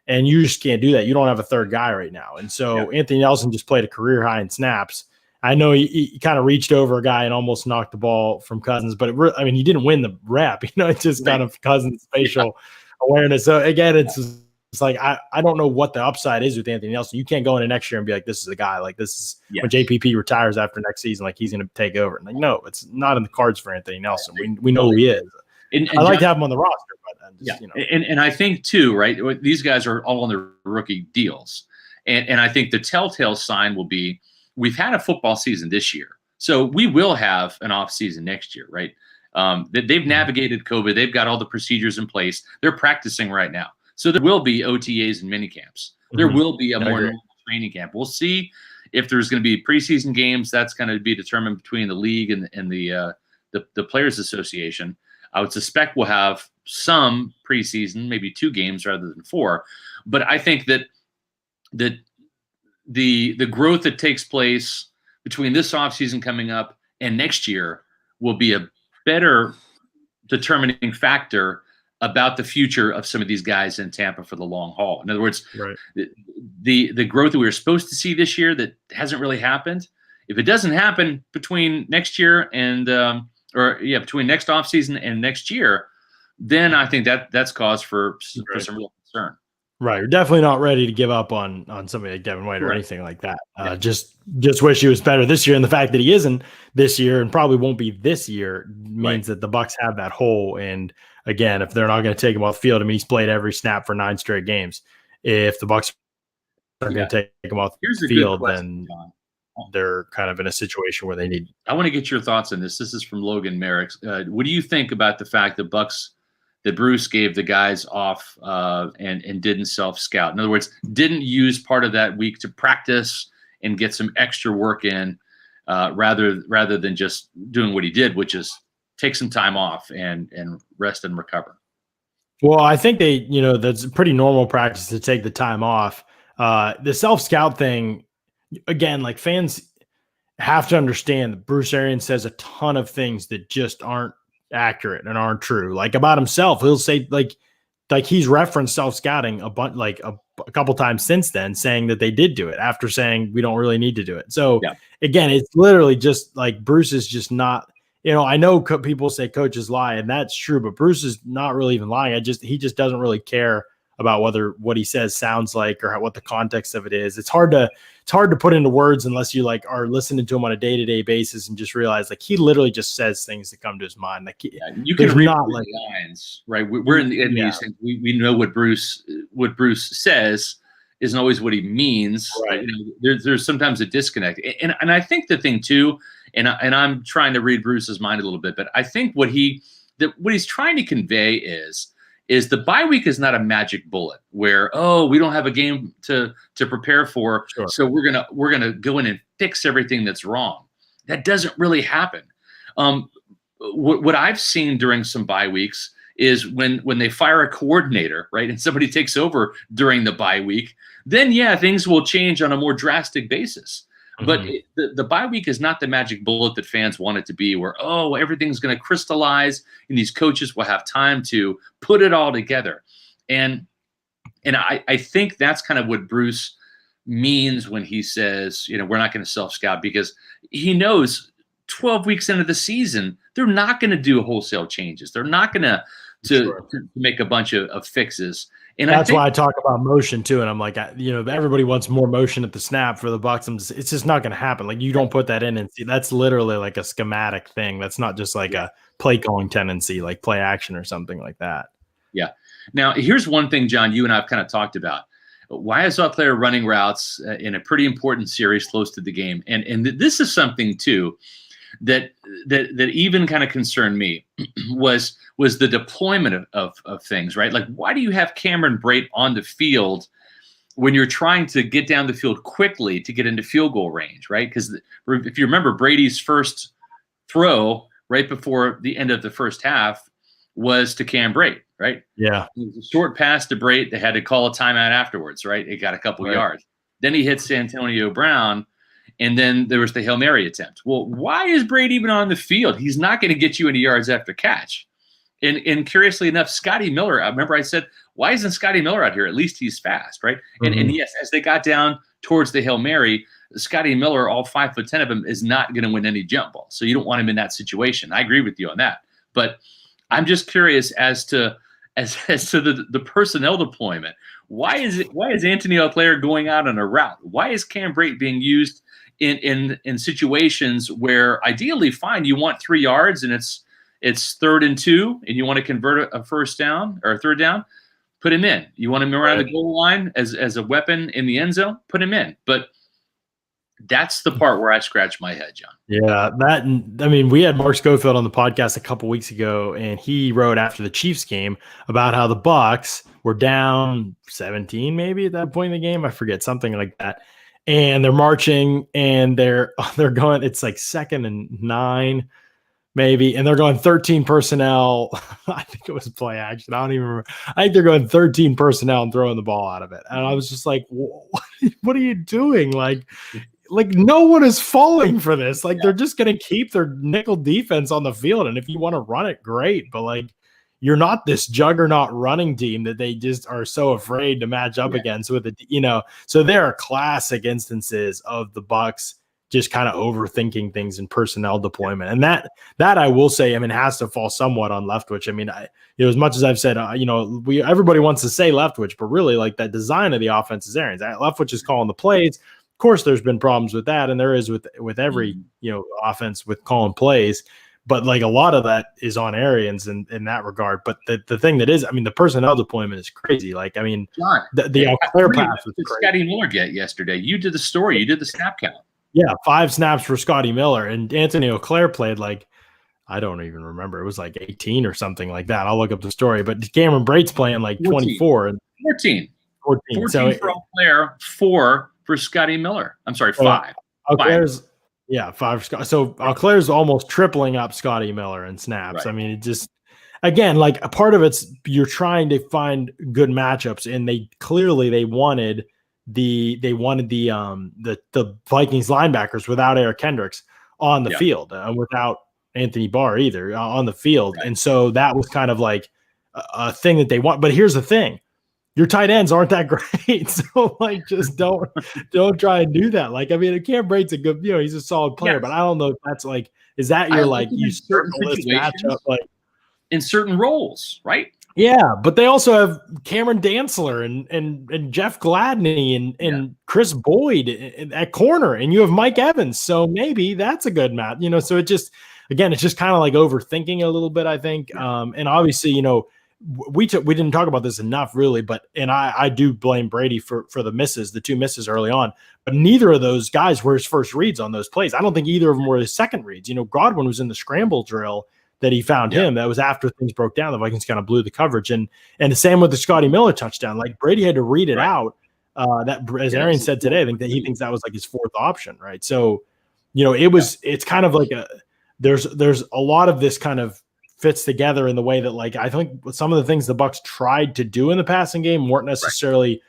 and you just can't do that. You don't have a 3rd guy right now. And so Anthony Nelson just played a career high in snaps. I know he kind of reached over a guy and almost knocked the ball from Cousins, but he didn't win the rep. It's just kind of Cousins' facial awareness. So again, it's like I don't know what the upside is with Anthony Nelson. You can't go into next year and be like, this is the guy. Like, this is when JPP retires after next season, like he's going to take over. And like, no, it's not in the cards for Anthony Nelson. We know who he is. And I like to have him on the roster, but and I think too, right? These guys are all on their rookie deals, and I think the telltale sign will be we've had a football season this year, so we will have an off season next year, right? They've navigated COVID, they've got all the procedures in place, they're practicing right now, so there will be OTAs and mini camps. There will be a more normal training camp. We'll see if there's going to be preseason games. That's going to be determined between the league and the Players Association. I would suspect we'll have some preseason, maybe 2 games rather than 4. But I think that the growth that takes place between this offseason coming up and next year will be a better determining factor about the future of some of these guys in Tampa for the long haul. In other words, Right. the growth that we were supposed to see this year that hasn't really happened, if it doesn't happen between next year and between next offseason and next year, then I think that's cause for some real concern. Right. You're definitely not ready to give up on somebody like Devin White or anything like that. Just wish he was better this year. And the fact that he isn't this year and probably won't be this year means that the Bucs have that hole. And again, if they're not going to take him off the field, I mean, he's played every snap for 9 straight games. If the Bucs are going to take him off the field, then they're kind of in a situation where they need. I want to get your thoughts on this. This is from Logan Merrick. What do you think about the fact that Bruce gave the guys off and didn't self-scout? In other words, didn't use part of that week to practice and get some extra work in rather than just doing what he did, which is take some time off and rest and recover. Well, I think that's a pretty normal practice to take the time off. The self-scout thing, again, like fans have to understand that Bruce Arians says a ton of things that just aren't accurate and aren't true. Like about himself, he'll say like he's referenced self-scouting a couple times since then, saying that they did do it after saying we don't really need to do it. So again, it's literally just like Bruce is just not. I know people say coaches lie, and that's true, but Bruce is not really even lying. He just doesn't really care about whether what he says sounds like or what the context of it is. It's hard to put into words unless you are listening to him on a day-to-day basis and just realize he literally just says things that come to his mind. You can read lines, right? We're in these things. We know what Bruce says isn't always what he means. Right. There's sometimes a disconnect, and I think the thing too, and I'm trying to read Bruce's mind a little bit, but I think what he's trying to convey is the bye week is not a magic bullet where, we don't have a game to prepare for. Sure. So we're gonna go in and fix everything that's wrong. That doesn't really happen. What I've seen during some bye weeks is when they fire a coordinator, right, and somebody takes over during the bye week, then things will change on a more drastic basis. But the bye week is not the magic bullet that fans want it to be, where everything's going to crystallize and these coaches will have time to put it all together. And I think that's kind of what Bruce means when he says, we're not going to self-scout, because he knows 12 weeks into the season they're not going to do wholesale changes. They're not going to make a bunch of fixes. And that's why I talk about motion too. And I'm like, everybody wants more motion at the snap for the Bucs. It's just not going to happen. Like you don't put that in and see. That's literally like a schematic thing. That's not just like a play calling tendency, like play action or something like that. Yeah. Now here's one thing, John, you and I've kind of talked about. Why is Auclair running routes in a pretty important series close to the game? And this is something too that even kind of concerned me was the deployment of things, right? Like, why do you have Cameron Brate on the field when you're trying to get down the field quickly to get into field goal range, right? Because if you remember, Brady's first throw right before the end of the first half was to Cam Brate, right? Yeah. It was a short pass to Brate. They had to call a timeout afterwards, right? It got a couple yards. Then he hits Antonio Brown, and then there was the Hail Mary attempt. Well, why is Brady even on the field? He's not going to get you any yards after catch. And curiously enough, Scotty Miller, I remember I said, why isn't Scotty Miller out here? At least he's fast, right? And yes, as they got down towards the Hail Mary, Scotty Miller, all 5'10" of him, is not going to win any jump balls. So you don't want him in that situation. I agree with you on that. But I'm just curious as to the personnel deployment. Why is Anthony Auclair going out on a route? Why is Cam Brate being used in situations where ideally, fine, you want 3 yards and it's 3rd and 2 and you want to convert a first down or a third down, put him in. You want him around the goal line as a weapon in the end zone, put him in. But that's the part where I scratch my head, John. Yeah, we had Mark Schofield on the podcast a couple weeks ago, and he wrote after the Chiefs game about how the Bucs were down 17 maybe at that point in the game. I forget, something like that. And they're marching and they're going, it's like 2nd and 9. maybe, and they're going 13 personnel. I think it was play action. I don't even remember. I think they're going 13 personnel and throwing the ball out of it. And I was just like, what are you doing? Like no one is falling for this. Like they're just going to keep their nickel defense on the field. And if you want to run it, great. But like, you're not this juggernaut running team that they just are so afraid to match up against with it, so there are classic instances of the Bucs just kind of overthinking things in personnel deployment. And that I will say, I mean, has to fall somewhat on Leftwich. I mean, as much as I've said, everybody wants to say Leftwich, but really like that design of the offense is Arians. Leftwich is calling the plays. Of course, there's been problems with that. And there is with every, offense with calling plays, but like a lot of that is on Arians in that regard. But the thing that is, I mean, the personnel deployment is crazy. Like, I mean, John, the clear pass was crazy. Scotty Miller get yesterday. You did the story. You did the snap count. Yeah, 5 snaps for Scotty Miller, and Anthony Auclair played like, I don't even remember. It was like 18 or something like that. I'll look up the story. But Cameron Brate's playing like 24 and 14. 14 so for Auclair, 4 for Scotty Miller. I'm sorry, 5. Auclair's 5. So Auclair's almost tripling up Scotty Miller in snaps. Right. I mean, it just again, like a part of it's you're trying to find good matchups, and they wanted the Vikings linebackers without Eric Kendricks on the field and without Anthony Barr either on the field. Right. And so that was kind of like a thing that they want. But here's the thing. Your tight ends aren't that great. So like, just don't try and do that. Like, I mean, Cam Brate's a good, he's a solid player, but I don't know if that's like, is that your like, you certain matchup like in certain roles, right? Yeah, but they also have Cameron Dantzler and Jeff Gladney and Chris Boyd at corner, and you have Mike Evans. So maybe that's a good match, So it just, again, it's just kind of like overthinking a little bit, I think. And obviously, we didn't talk about this enough, really. But I do blame Brady for the 2 misses early on. But neither of those guys were his first reads on those plays. I don't think either of them were his second reads. Godwin was in the scramble drill that he found him. That was after things broke down. The Vikings kind of blew the coverage. And the same with the Scotty Miller touchdown. Like, Brady had to read it out. That, as Arian said today, I think that he thinks that was like his 4th option, right? So, it's kind of like there's a lot of this kind of fits together in the way that, like, I think some of the things the Bucs tried to do in the passing game weren't necessarily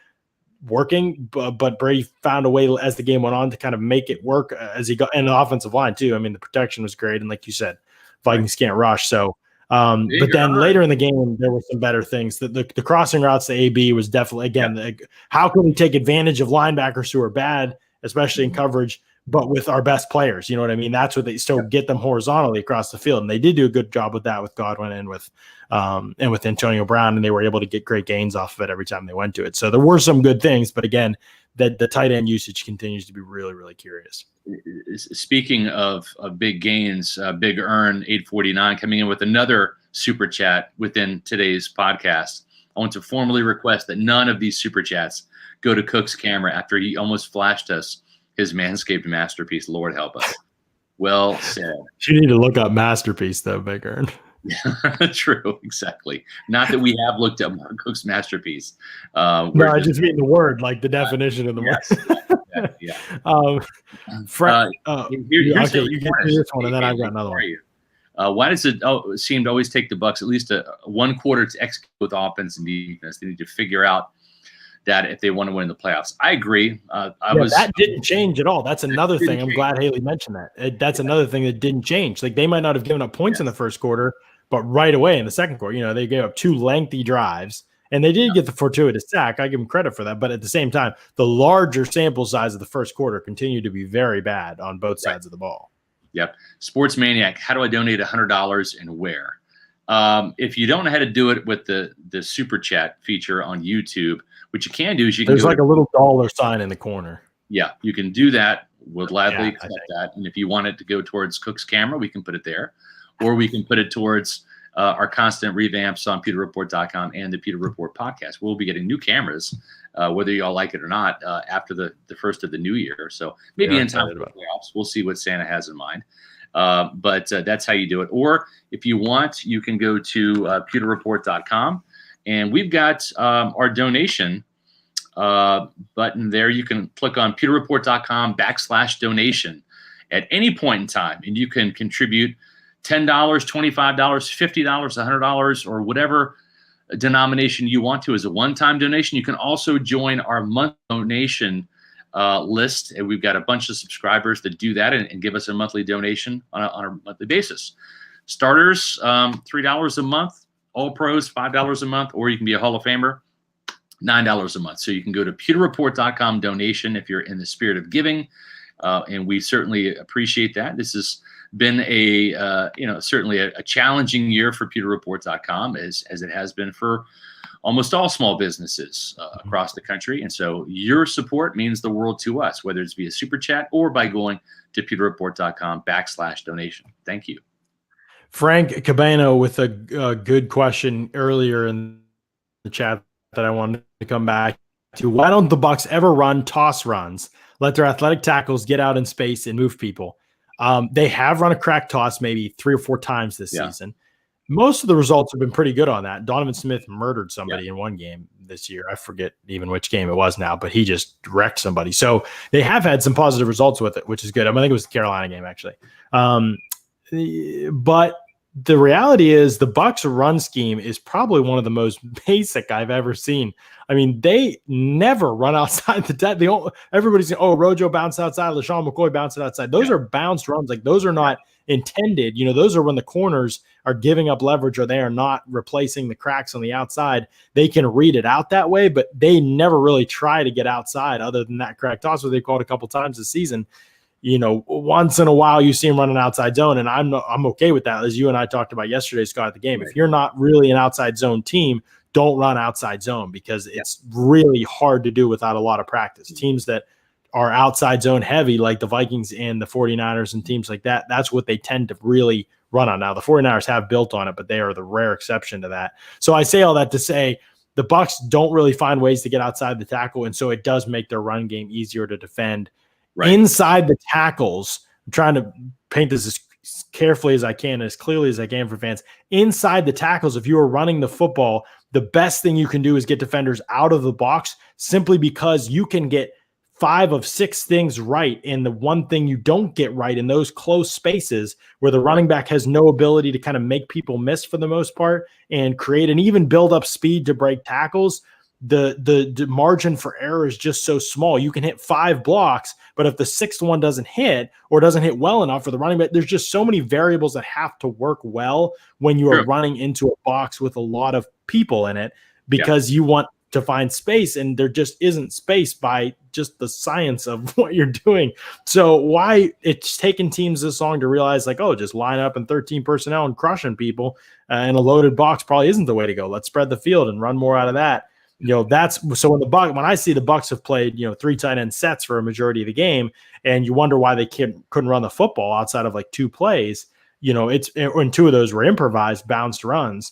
working, but Brady found a way as the game went on to kind of make it work as he got, and the offensive line too. I mean, the protection was great. And like you said, Vikings can't rush. So, but then later in the game, there were some better things. The crossing routes to AB was definitely, again, how can we take advantage of linebackers who are bad, especially in coverage, but with our best players? You know what I mean? That's what they still get them horizontally across the field. And they did do a good job with that with Godwin and with Antonio Brown, and they were able to get great gains off of it every time they went to it. So there were some good things, but again, that the tight end usage continues to be really, really curious. Speaking of big gains, Big Earn 849 coming in with another super chat within today's podcast. I want to formally request that none of these super chats go to Cook's camera after he almost flashed us his Manscaped masterpiece. Lord help us. Well said. You need to look up masterpiece, though, Big Earn. True, exactly. Not that we have looked up Cook's masterpiece. No, I just mean the word, like the definition of the word. Yeah. Here's you get this one, and then I've got another one. Why does it seem to always take the Bucs at least one quarter to execute with offense and defense? They need to figure out that if they want to win the playoffs. I agree. That didn't change at all. That's another thing. I'm glad Haley mentioned that. That's another thing that didn't change. Like, they might not have given up points in the first quarter, but right away in the second quarter, they gave up 2 lengthy drives, and they did get the fortuitous sack. I give them credit for that. But at the same time, the larger sample size of the first quarter continued to be very bad on both sides of the ball. Yep. Sports Maniac, how do I donate $100 and where? If you don't know how to do it with the super chat feature on YouTube, what you can do is there's like a little dollar sign in the corner. Yeah, you can do that. We'll gladly accept that. And if you want it to go towards Cook's camera, we can put it there, or we can put it towards our constant revamps on PewterReport.com and the Pewter Report podcast. We'll be getting new cameras, whether you all like it or not, after the first of the new year. So maybe in time for the playoffs, we'll see what Santa has in mind. But that's how you do it. Or if you want, you can go to PewterReport.com, and we've got our donation button there. You can click on PewterReport.com /donation at any point in time, and you can contribute $10, $25, $50, $100, or whatever denomination you want to as a one-time donation. You can also join our monthly donation list, and we've got a bunch of subscribers that do that and give us a monthly donation on a monthly basis. Starters, $3 a month. All pros, $5 a month, or you can be a Hall of Famer, $9 a month. So you can go to pewterreport.com donation if you're in the spirit of giving, and we certainly appreciate that. This has been certainly a challenging year for pewterreport.com as it has been for almost all small businesses across the country. And so your support means the world to us, whether it's via super chat or by going to pewterreport.com/donation. Thank you. Frank Cabano with a good question earlier in the chat that I wanted to come back to. Why don't the Bucs ever run toss runs? Let their athletic tackles get out in space and move people. They have run a crack toss maybe 3 or 4 times this season. Most of the results have been pretty good on that. Donovan Smith murdered somebody in one game this year. I forget even which game it was now, but he just wrecked somebody. So they have had some positive results with it, which is good. I think it was the Carolina game, actually. But the reality is the Bucs run scheme is probably one of the most basic I've ever seen. I mean, they never run outside the everybody's saying, Rojo bounced outside, LaShawn McCoy bounced it outside. Those are bounced runs. Like, those are not intended. Those are when the corners are giving up leverage or they are not replacing the cracks on the outside. They can read it out that way, but they never really try to get outside other than that crack toss where they called a couple times this season. Once in a while you see him run an outside zone, and I'm okay with that. As you and I talked about yesterday, Scott, at the game, if you're not really an outside zone team, don't run outside zone because it's really hard to do without a lot of practice. Teams that are outside zone heavy, like the Vikings and the 49ers and teams like that, that's what they tend to really run on. Now, the 49ers have built on it, but they are the rare exception to that. So I say all that to say the Bucs don't really find ways to get outside the tackle, and so it does make their run game easier to defend. Inside the tackles, I'm trying to paint this as carefully as I can, as clearly as I can for fans. Inside the tackles, if you are running the football, the best thing you can do is get defenders out of the box, simply because you can get 5 of 6 things right. And the one thing you don't get right in those close spaces where the running back has no ability to kind of make people miss for the most part and create and even build up speed to break tackles, the margin for error is just so small. You can hit 5 blocks, but if the 6th one doesn't hit or doesn't hit well enough for the running back, there's just so many variables that have to work well when you are running into a box with a lot of people in it, because you want to find space, and there just isn't space by just the science of what you're doing. So why it's taken teams this long to realize, like, just line up in 13 personnel and crushing people in a loaded box probably isn't the way to go. Let's spread the field and run more out of that. That's so when I see the Bucs have played, 3 tight end sets for a majority of the game, and you wonder why they couldn't run the football outside of like 2 plays, and 2 of those were improvised bounced runs,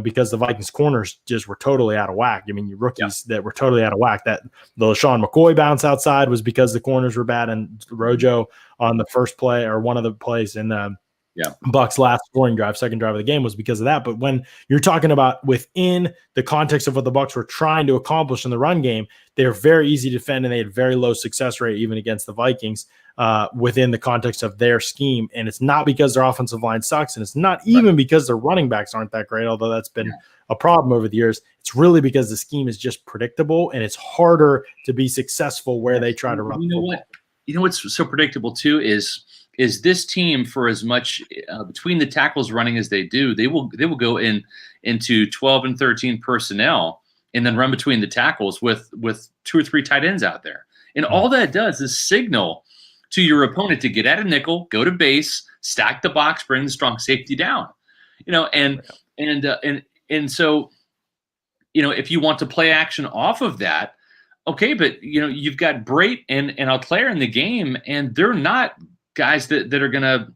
because the Vikings corners just were totally out of whack. I mean, rookies that were totally out of whack. That the LaShawn McCoy bounce outside was because the corners were bad, and Rojo on the first play or one of the plays in Bucs last scoring drive, second drive of the game, was because of that. But when you're talking about within the context of what the Bucs were trying to accomplish in the run game, they're very easy to defend, and they had very low success rate even against the Vikings within the context of their scheme. And it's not because their offensive line sucks, and it's not even because their running backs aren't that great, although that's been a problem over the years. It's really because the scheme is just predictable, and it's harder to be successul where they try to run. You know what's so predictable too is this team, for as much between the tackles running as they do, they will go into 12 and 13 personnel and then run between the tackles with 2 or 3 tight ends out there. And all that does is signal to your opponent to get at a nickel, go to base, stack the box, bring the strong safety down. And so, if you want to play action off of that, okay, but you've got Brate and Alclair in the game, and they're not guys that are going to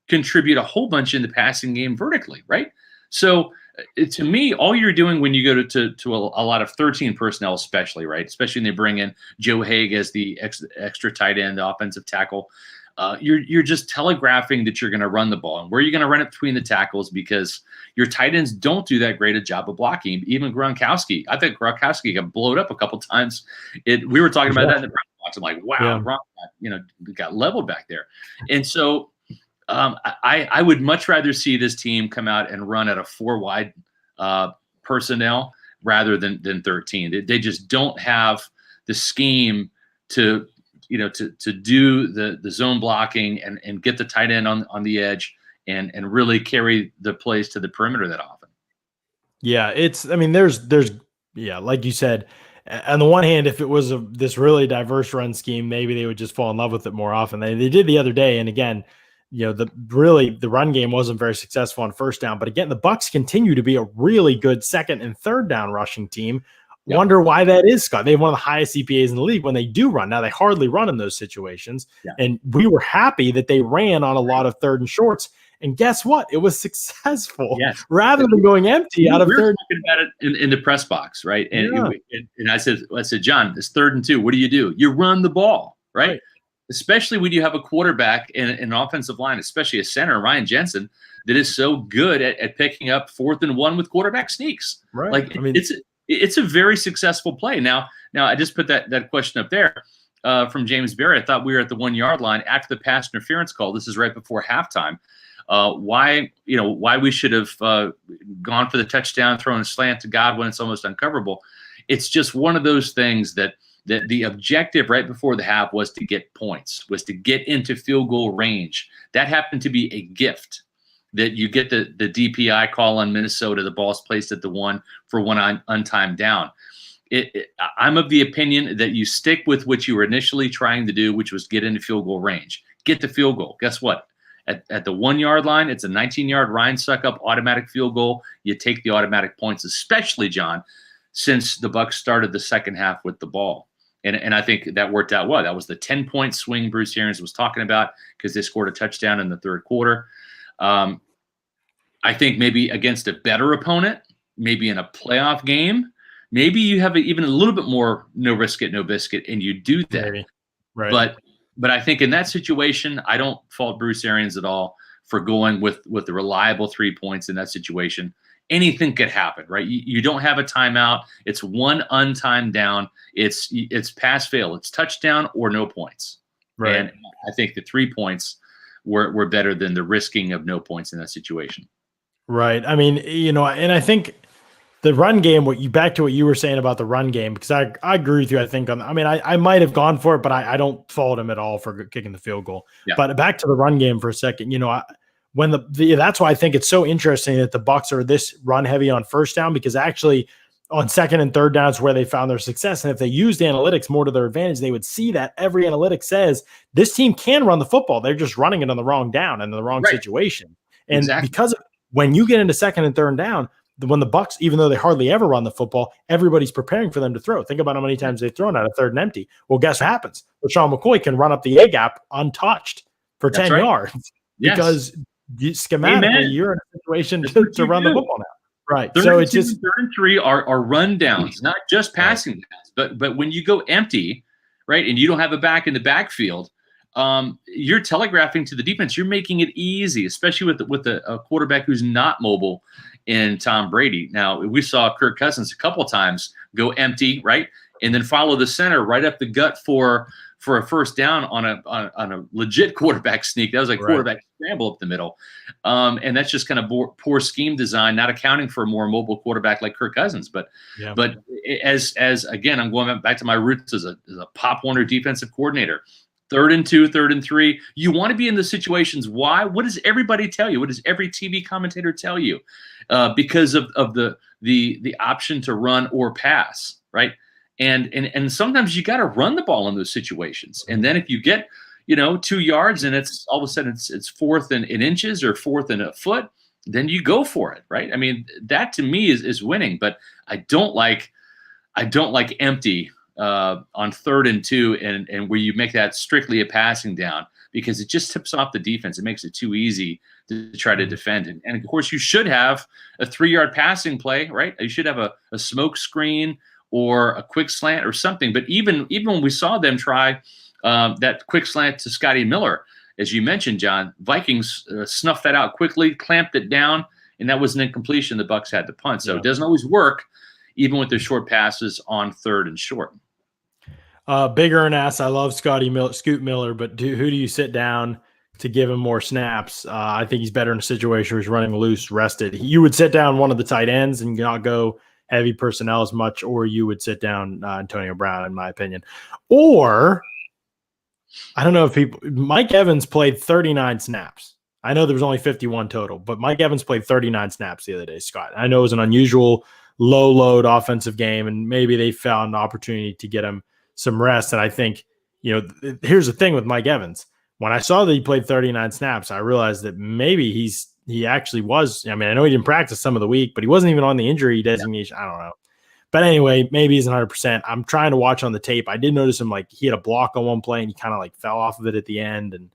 contribute a whole bunch in the passing game vertically, right? So to me, all you're doing when you go to a lot of 13 personnel, especially, right? Especially when they bring in Joe Haig as the extra tight end, offensive tackle, you're just telegraphing that you're going to run the ball. And where you're going to run it between the tackles, because your tight ends don't do that great a job of blocking. Even Gronkowski, I think Gronkowski got blowed up a couple times. We were talking about that in the press box. I'm like, wow, Gronk got leveled back there. And so I would much rather see this team come out and run at a 4 wide personnel rather than 13. They just don't have the scheme to do the zone blocking and get the tight end on the edge and really carry the plays to the perimeter that often. Yeah, there's like you said, on the one hand, if it was this really diverse run scheme, maybe they would just fall in love with it more often. They did the other day, and again, the run game wasn't very successful on first down. But again, the Bucs continue to be a really good second and third down rushing team. Yep. Wonder why that is, Scott. They have one of the highest CPAs in the league when they do run. Now, they hardly run in those situations. Yeah. And we were happy that they ran on a lot of third and shorts. And guess what? It was successful. Yes. Rather than going empty out of third. We were talking about it in the press box, right? And, and I said, John, it's 3rd and 2. What do? You run the ball, right? Especially when you have a quarterback and an offensive line, especially a center, Ryan Jensen, that is so good at picking up 4th and 1 with quarterback sneaks. Right. Like, it's a very successful play. Now I just put that question up there from James Berry. I thought we were at the 1 yard line after the pass interference call. This is right before halftime. Why we should have gone for the touchdown, thrown a slant to Godwin. It's almost uncoverable. It's just one of those things that the objective right before the half was to get points, was to get into field goal range. That happened to be a gift. That you get the DPI call on Minnesota, the ball's placed at the 1 for one untimed down. I'm of the opinion that you stick with what you were initially trying to do, which was get into field goal range. Get the field goal. Guess what? At the 1 yard line, it's a 19-yard Ryan Suckup automatic field goal. You take the automatic points, especially, John, since the Bucs started the second half with the ball. And I think that worked out well. That was the 10-point swing Bruce Arians was talking about because they scored a touchdown in the third quarter. I think maybe against a better opponent, maybe in a playoff game, maybe you have even a little bit more no risk it, no biscuit, and you do that. Maybe. Right. But I think in that situation, I don't fault Bruce Arians at all for going with the reliable 3 points in that situation. Anything could happen, right? You don't have a timeout. It's one untimed down. It's pass fail. It's touchdown or no points. Right. And I think the 3 points were better than the risking of no points in that situation. Right. I mean, and I think the run game, back to what you were saying about the run game, because I agree with you. I think I might have gone for it, but I don't fault him at all for kicking the field goal. Yeah. But back to the run game for a second, when that's why I think it's so interesting that the Bucs are this run heavy on first down, because actually on second and third downs where they found their success. And if they used analytics more to their advantage, they would see that every analytic says this team can run the football. They're just running it on the wrong down and in the wrong situation. And because when you get into second and third down, when the Bucs, even though they hardly ever run the football, everybody's preparing for them to throw. Think about how many times they've thrown out a third and empty. Well, guess what happens? LaShawn McCoy can run up the A gap untouched for 10 yards because schematically you're in a situation to run the football now. Right. So it's just 3rd and 3 are run downs, not just passing downs, but when you go empty, right, and you don't have a back in the backfield, you're telegraphing to the defense. You're making it easy, especially with a quarterback who's not mobile in Tom Brady. Now, we saw Kirk Cousins a couple of times go empty, right, and then follow the center right up the gut for a first down on a legit quarterback sneak. That was a quarterback scramble up the middle, and that's just kind of poor scheme design, not accounting for a more mobile quarterback like Kirk Cousins. But as again, I'm going back to my roots as a Pop Warner defensive coordinator. 3rd and 2, 3rd and 3. You want to be in the situations. Why? What does everybody tell you? What does every TV commentator tell you? Because of the option to run or pass, right? And sometimes you got to run the ball in those situations. And then if you get 2 yards and it's all of a sudden it's 4th in inches or 4th in a foot, then you go for it, right? I mean, that to me is winning. But I don't like empty on 3rd and 2 and where you make that strictly a passing down, because it just tips off the defense. It makes it too easy to try to defend. And of course, you should have a 3-yard passing play, right? You should have a smoke screen or a quick slant or something. But even when we saw them try that quick slant to Scotty Miller, as you mentioned, John, Vikings snuffed that out quickly, clamped it down, and that was an incompletion. The Bucs had to punt. So it doesn't always work, even with their short passes on 3rd and short. Bigger an ass. I love Scotty Miller, Scoot Miller, but who do you sit down? to give him more snaps. I think he's better in a situation where he's running loose, rested. You would sit down one of the tight ends and not go heavy personnel as much, or you would sit down Antonio Brown, in my opinion. Or I don't know if Mike Evans played 39 snaps. I know there was only 51 total, but Mike Evans played 39 snaps the other day, Scott. I know it was an unusual low load offensive game, and maybe they found an opportunity to get him some rest. And I think, here's the thing with Mike Evans. When I saw that he played 39 snaps, I realized that maybe he actually was. I mean, I know he didn't practice some of the week, but he wasn't even on the injury designation. Yeah. I don't know. But anyway, maybe he's 100%. I'm trying to watch on the tape. I did notice him, he had a block on one play and he kind of fell off of it at the end. And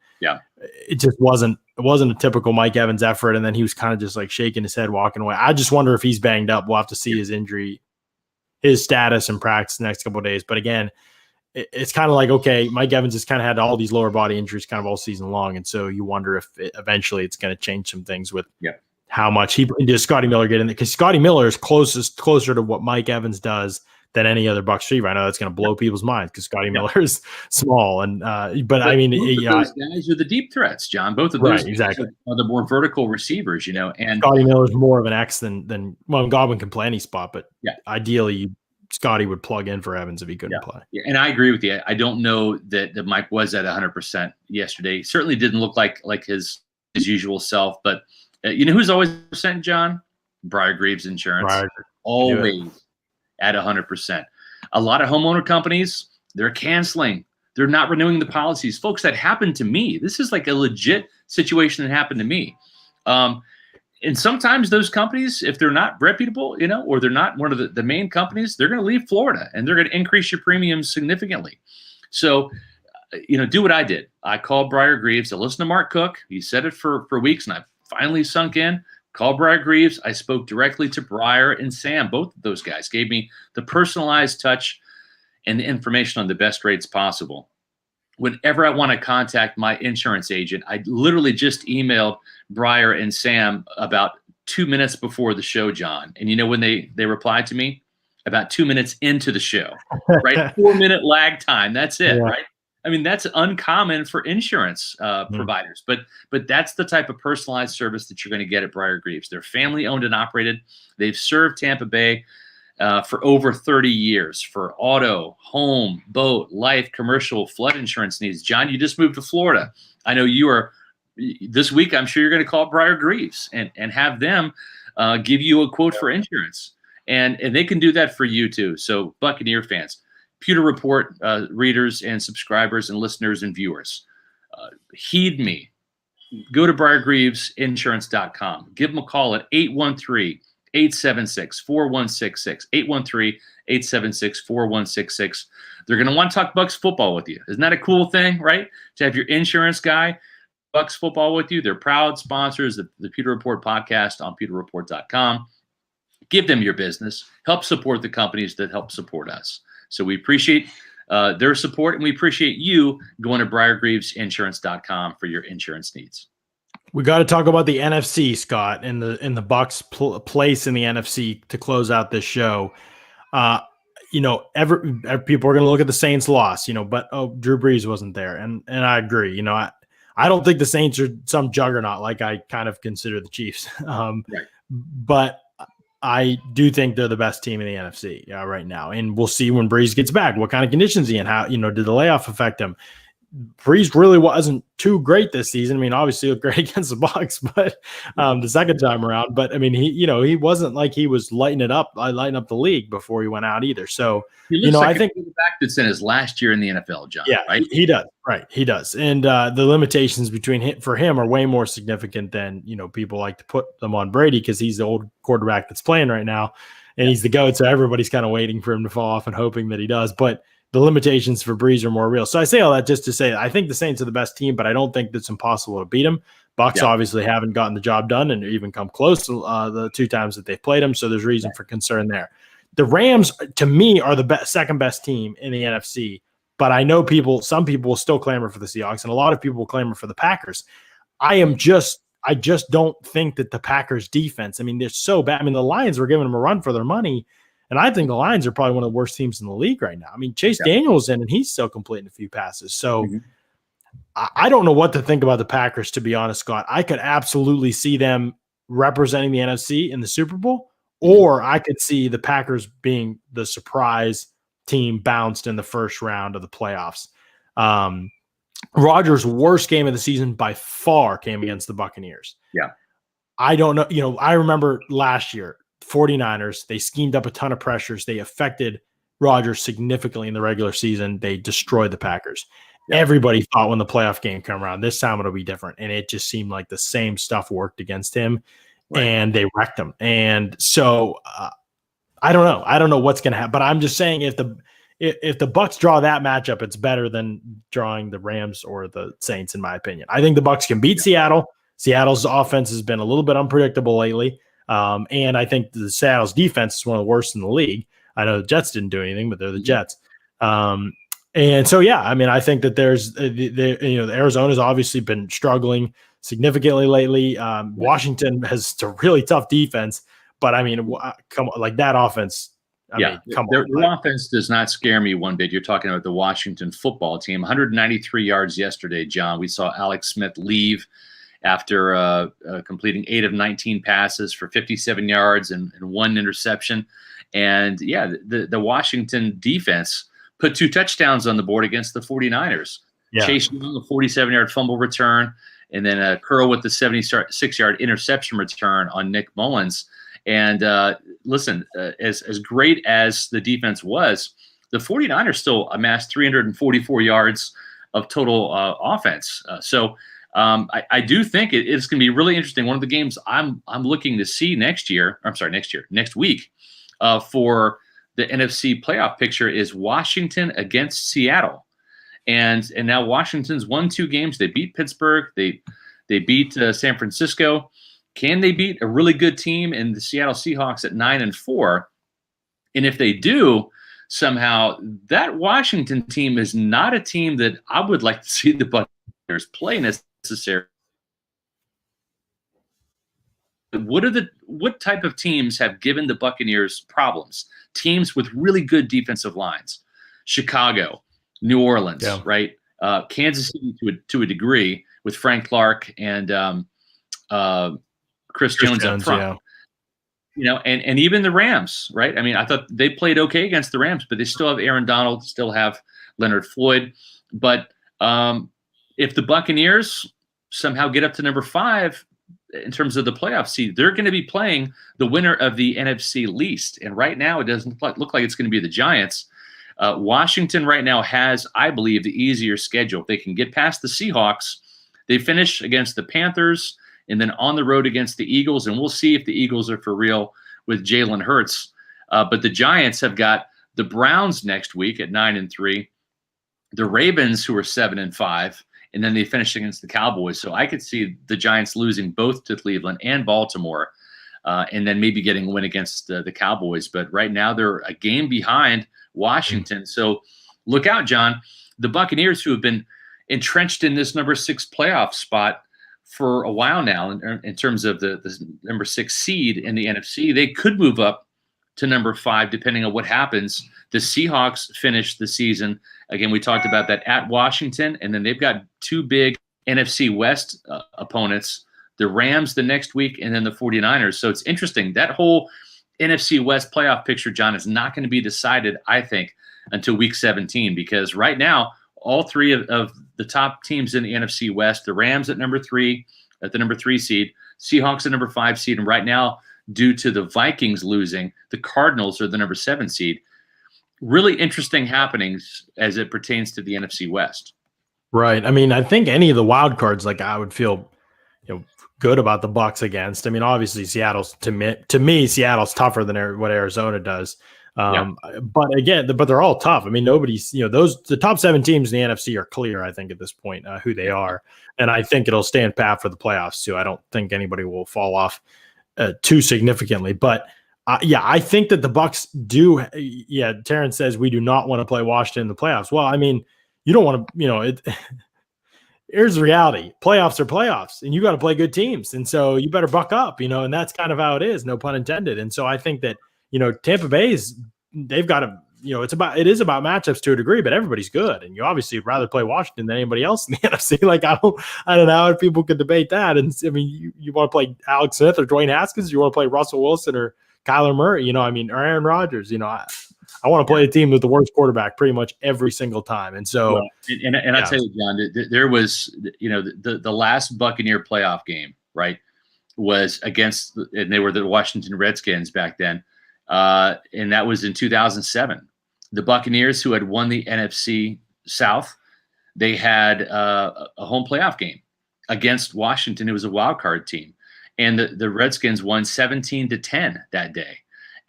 it just wasn't a typical Mike Evans effort. And then he was kind of just shaking his head, walking away. I just wonder if he's banged up. We'll have to see his injury, his status in practice the next couple of days. But again, it's kind of okay, Mike Evans has kind of had all these lower body injuries kind of all season long. And so you wonder if eventually it's going to change some things with how much does Scotty Miller get in there? Because Scotty Miller is closer to what Mike Evans does than any other Bucs receiver. I know that's going to blow people's minds because Scotty Miller is small. And but I mean, those guys are the deep threats, John. Both of those exactly are the more vertical receivers, And Scotty Miller is more of an X than Godwin can play any spot, but ideally Scotty would plug in for Evans if he couldn't play. Yeah, and I agree with you. I don't know that Mike was at 100% yesterday. He certainly didn't look like his usual self. But who's always percent, John? Briar Greaves Insurance. Always at 100%. A lot of homeowner companies, they're canceling. They're not renewing the policies. Folks, that happened to me. This is a legit situation that happened to me. And sometimes those companies, if they're not reputable, or they're not one of the main companies, they're going to leave Florida and they're going to increase your premiums significantly. So, do what I did. I called Briar Greaves. I listened to Mark Cook. He said it for weeks, and I finally sunk in. Called Briar Greaves. I spoke directly to Briar and Sam. Both of those guys gave me the personalized touch and the information on the best rates possible. Whenever I want to contact my insurance agent, I literally just emailed Briar and Sam about 2 minutes before the show, John. And when they replied to me? About 2 minutes into the show, right? 4-minute lag time. That's it, right? I mean, that's uncommon for insurance providers, but that's the type of personalized service that you're going to get at Briar Greaves. They're family owned and operated. They've served Tampa Bay for over 30 years for auto, home, boat, life, commercial, flood insurance needs. John, you just moved to Florida. I know you are this week. I'm sure you're going to call Briar Greaves and have them give you a quote for insurance. And they can do that for you too. So Buccaneer fans, Pewter Report readers and subscribers and listeners and viewers, heed me. Go to BriarGreavesInsurance.com. Give them a call at 813-876-4166. 813-876-4166. They're going to want to talk Bucs football with you. Isn't that a cool thing, right? To have your insurance guy Bucs football with you. They're proud sponsors of the Pewter Report podcast on PewterReport.com. Give them your business. Help support the companies that help support us. So we appreciate their support, and we appreciate you going to BriarGreavesInsurance.com for your insurance needs. We got to talk about the NFC, Scott, and the Bucs place in the NFC to close out this show. People are going to look at the Saints' loss, but Drew Brees wasn't there, and I agree. I don't think the Saints are some juggernaut like I kind of consider the Chiefs, right. But I do think they're the best team in the NFC right now, and we'll see when Brees gets back what kind of conditions he in. How did the layoff affect him? Brees really wasn't too great this season. I mean, obviously looked great against the Bucs, but the second time around. But I mean, he wasn't like he was lighting up the league before he went out either. So I think the back that's in his last year in the NFL, John. Yeah, right? He does. Right, he does. And the limitations for him are way more significant than people like to put them on Brady because he's the old quarterback that's playing right now, and he's the GOAT. So everybody's kind of waiting for him to fall off and hoping that he does. But the limitations for Brees are more real. So I say all that just to say I think the Saints are the best team, but I don't think it's impossible to beat them. Bucs obviously haven't gotten the job done and even come close to the two times that they've played them, so there's reason for concern there. The Rams, to me, are the second best team in the NFC, but I know some people will still clamor for the Seahawks, and a lot of people will clamor for the Packers. I just don't think that the Packers defense, I mean, they're so bad. I mean, the Lions were giving them a run for their money, and I think the Lions are probably one of the worst teams in the league right now. I mean, Chase Daniel's in, and he's still completing a few passes. So I don't know what to think about the Packers, to be honest, Scott. I could absolutely see them representing the NFC in the Super Bowl, or I could see the Packers being the surprise team bounced in the first round of the playoffs. Rodgers' worst game of the season by far came against the Buccaneers. Yeah. I don't know. I remember last year, 49ers, they schemed up a ton of pressures. They affected Rodgers significantly in the regular season. They destroyed the Packers. Yeah. Everybody thought when the playoff game come around, this time it'll be different. And it just seemed like the same stuff worked against him, and they wrecked him. And so I don't know. I don't know what's going to happen. But I'm just saying if the Bucs draw that matchup, it's better than drawing the Rams or the Saints, in my opinion. I think the Bucs can beat Seattle. Seattle's offense has been a little bit unpredictable lately. And I think the Seattle's defense is one of the worst in the league. I know the Jets didn't do anything, but they're the Jets. And so, yeah, I mean, I think that there's the Arizona's obviously been struggling significantly lately. Washington has a really tough defense, but I mean, come on, like that offense. Their offense does not scare me one bit. You're talking about the Washington football team, 193 yards yesterday, John. We saw Alex Smith leave after completing 8 of 19 passes for 57 yards and 1 interception. And yeah, the Washington defense put 2 touchdowns on the board against the 49ers. Yeah. Chase Young, a 47-yard fumble return, and then Curl with the 76-yard interception return on Nick Mullins. And listen, as great as the defense was, the 49ers still amassed 344 yards of total offense. So I do think it's going to be really interesting. One of the games I'm looking to see next week for the NFC playoff picture is Washington against Seattle. And now Washington's won 2 games. They beat Pittsburgh. They beat San Francisco. Can they beat a really good team in the Seattle Seahawks at 9-4? And if they do, somehow that Washington team is not a team that I would like to see the Buccaneers play necessarily. What type of teams have given the Buccaneers problems? Teams with really good defensive lines. Chicago, New Orleans, right? Kansas City to a degree with Frank Clark and Chris Jones up front. Yeah. And even the Rams, right? I mean, I thought they played okay against the Rams, but they still have Aaron Donald, still have Leonard Floyd. But if the Buccaneers somehow get up to number 5 in terms of the playoff seed, they're going to be playing the winner of the NFC least. And right now, it doesn't look like it's going to be the Giants. Washington right now has, I believe, the easier schedule. If they can get past the Seahawks, they finish against the Panthers and then on the road against the Eagles. And we'll see if the Eagles are for real with Jalen Hurts. But the Giants have got the Browns next week at 9-3, the Ravens, who are 7-5, and then they finish against the Cowboys. So I could see the Giants losing both to Cleveland and Baltimore, and then maybe getting a win against the Cowboys. But right now they're a game behind Washington. So look out, John. The Buccaneers, who have been entrenched in this number 6 playoff spot for a while now in terms of the number 6 seed in the NFC, they could move up to number 5 depending on what happens. The Seahawks finish the season. Again, we talked about that at Washington, and then they've got 2 big NFC West opponents, the Rams the next week, and then the 49ers. So it's interesting. That whole NFC West playoff picture, John, is not going to be decided, I think, until week 17, because right now, all 3 of the top teams in the NFC West, the Rams at number 3, at the number 3 seed, Seahawks at number 5 seed, and right now, due to the Vikings losing, the Cardinals are the number 7 seed. Really interesting happenings as it pertains to the NFC West. Right. I mean, I think any of the wild cards, like I would feel, good about the Bucs against. I mean, obviously Seattle's to me, Seattle's tougher than what Arizona does. But again, they're all tough. I mean, nobody's, the top 7 teams in the NFC are clear, I think, at this point, who they are. And I think it'll stand pat for the playoffs too. I don't think anybody will fall off too significantly, but I think that the Bucs do. Yeah. Terrence says we do not want to play Washington in the playoffs. Well, I mean, you don't want to, here's the reality. Playoffs are playoffs, and you got to play good teams. And so you better buck up, and that's kind of how it is, no pun intended. And so I think that, Tampa Bay they've got to it is about matchups to a degree, but everybody's good, and you obviously would rather play Washington than anybody else in the NFC. Like I don't know how people could debate that. And I mean, you want to play Alex Smith or Dwayne Haskins, you want to play Russell Wilson or Kyler Murray, or Aaron Rodgers. I want to play a team with the worst quarterback pretty much every single time. And so, I tell you, John, there was, the last Buccaneer playoff game, right, was against, and they were the Washington Redskins back then. And that was in 2007. The Buccaneers, who had won the NFC South, they had a home playoff game against Washington. It was a wild card team. And the Redskins won 17-10 that day.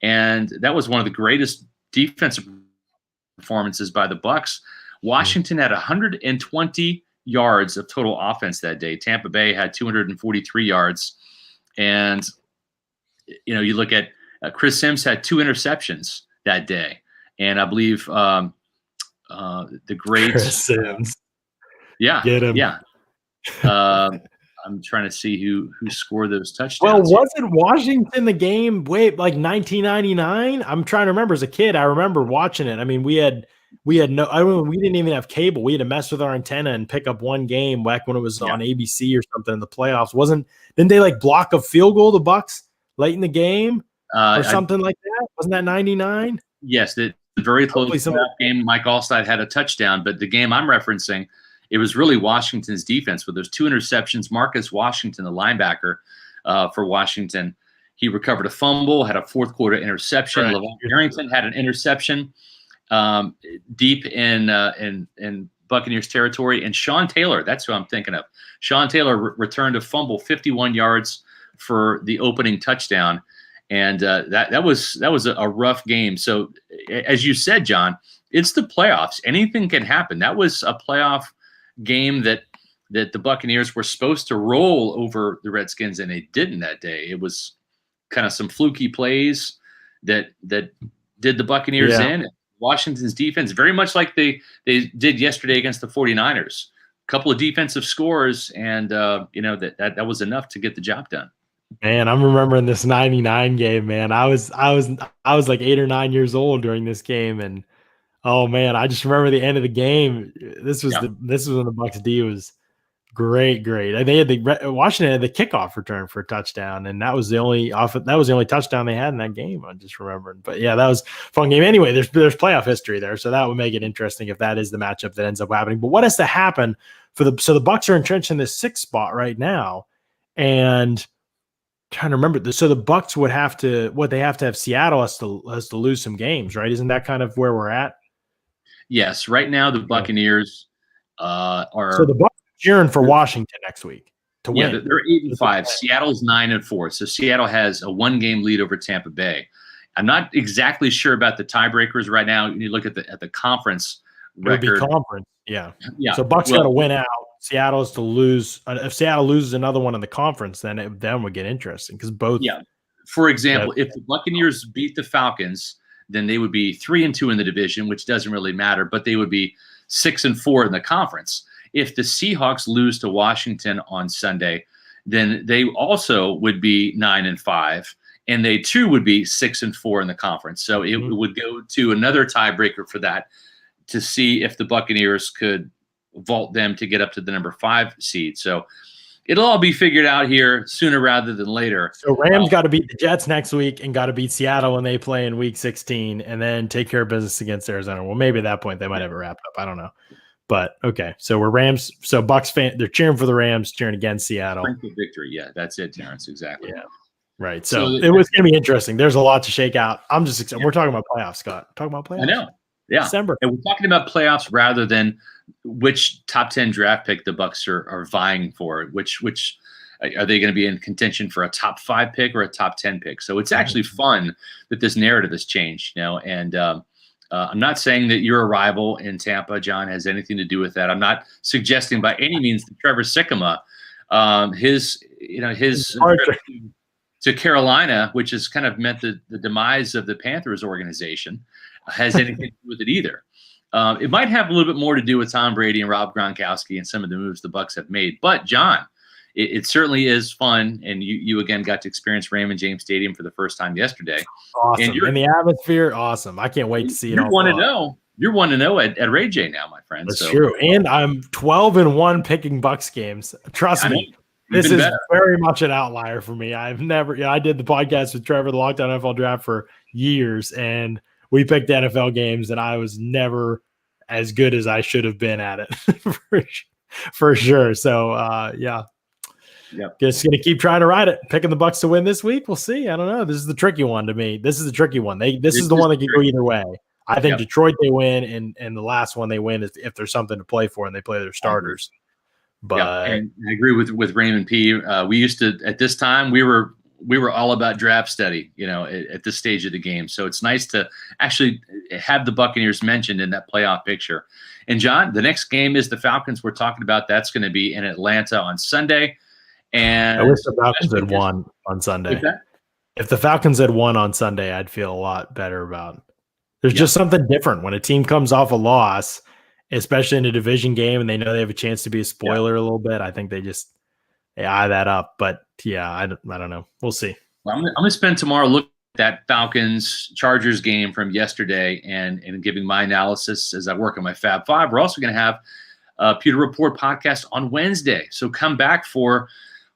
And that was one of the greatest defensive performances by the Bucs. Washington had 120 yards of total offense that day. Tampa Bay had 243 yards. And, you look at Chris Sims had 2 interceptions that day. And I believe the great Chris Sims. Get him. Yeah. I'm trying to see who scored those touchdowns. Well, wasn't Washington the game like 1999? I'm trying to remember. As a kid, I remember watching it. I mean, we didn't even have cable. We had to mess with our antenna and pick up one game back when it was on ABC or something in the playoffs. Didn't they like block a field goal, the Bucs, late in the game or something like that? Wasn't that 99? Yes, the very close game. Mike Allstott had a touchdown, but the game I'm referencing, it was really Washington's defense with those 2 interceptions. Marcus Washington, the linebacker for Washington, he recovered a fumble, had a fourth quarter interception. Right. LeVar Arrington had an interception deep in Buccaneers territory. And Sean Taylor, that's who I'm thinking of. Sean Taylor returned a fumble, 51 yards for the opening touchdown. And that was a rough game. So as you said, John, it's the playoffs. Anything can happen. That was a playoff game that the Buccaneers were supposed to roll over the Redskins, and they didn't that day. It was kind of some fluky plays that did the Buccaneers in. Washington's defense, very much like they did yesterday against the 49ers. A couple of defensive scores, and that was enough to get the job done. Man, I'm remembering this 99 game, man. I was like 8 or 9 years old during this game, and oh man, I just remember the end of the game. This was when the Bucs D was great. They had Washington had the kickoff return for a touchdown, and that was the only touchdown they had in that game. I just remembered. But yeah, that was a fun game. Anyway, there's playoff history there, so that would make it interesting if that is the matchup that ends up happening. But what has to happen so the Bucs are entrenched in this 6th spot right now, and trying to remember this. So the Bucs would have to have Seattle has to lose some games, right? Isn't that kind of where we're at? Yes, right now the Buccaneers are. So the Bucs are cheering for Washington next week to win. Yeah, they're 8-5. Seattle's 9-4. So Seattle has a 1-game lead over Tampa Bay. I'm not exactly sure about the tiebreakers right now. You look at the conference record. It would be conference, yeah. So Bucs got to win out. Seattle is to lose. If Seattle loses another one in the conference, then it would get interesting because both. Yeah. For example, if the Buccaneers beat the Falcons, then they would be 3-2 in the division, which doesn't really matter, but they would be 6-4 in the conference. If the Seahawks lose to Washington on Sunday, then they also would be 9-5, and they too would be 6-4 in the conference. So it would go to another tiebreaker for that to see if the Buccaneers could vault them to get up to the number 5 seed. So it'll all be figured out here sooner rather than later. So Rams got to beat the Jets next week and got to beat Seattle when they play in week 16 and then take care of business against Arizona. Well, maybe at that point they might have it wrapped up. I don't know. But okay. So we're Rams. So Bucs fan, they're cheering for the Rams, cheering against Seattle. Victory. Yeah, that's it, Terrence. Exactly. Yeah. Right. So it was going to be interesting. There's a lot to shake out. I'm just excited. We're talking about playoffs, Scott. Talking about playoffs. I know. Yeah. December. And we're talking about playoffs rather than which top 10 draft pick the Bucs are vying for. Which are they going to be in contention for a top 5 pick or a top 10 pick? So it's actually fun that this narrative has changed, and I'm not saying that your arrival in Tampa, John, has anything to do with that. I'm not suggesting by any means that Trevor Sikkema, his trip to Carolina, which has kind of meant the demise of the Panthers organization, has anything to do with it either. It might have a little bit more to do with Tom Brady and Rob Gronkowski and some of the moves the Bucs have made. But John, it certainly is fun. And you again got to experience Raymond James Stadium for the first time yesterday. Awesome. And the atmosphere, awesome. I can't wait to see it all. You're 1-0 at Ray J now, my friend. That's true. And I'm 12-1 picking Bucs games. Trust me. This is very much an outlier for me. I've never, I did the podcast with Trevor, the Lockdown NFL Draft, for years, and we picked NFL games, and I was never as good as I should have been at it for sure. So, yeah. Yep. Just going to keep trying to ride it. Picking the Bucs to win this week. We'll see. I don't know. This is the tricky one to me. This is the tricky one. This is the one that can go either way. I think Detroit, they win, and the last one they win is if there's something to play for and they play their starters. But and I agree with Raymond P. We used to, at this time, we were all about draft study, at this stage of the game. So it's nice to actually have the Buccaneers mentioned in that playoff picture. And John, the next game is the Falcons we're talking about. That's going to be in Atlanta on Sunday. And I wish the Falcons had won on Sunday. If the Falcons had won on Sunday, I'd feel a lot better about it. There's just something different when a team comes off a loss, especially in a division game, and they know they have a chance to be a spoiler a little bit. I think they eye that up. But yeah, I don't know. We'll see. Well, I'm going to spend tomorrow looking at that Falcons-Chargers game from yesterday and giving my analysis as I work on my Fab Five. We're also going to have a Pewter Report podcast on Wednesday. So come back for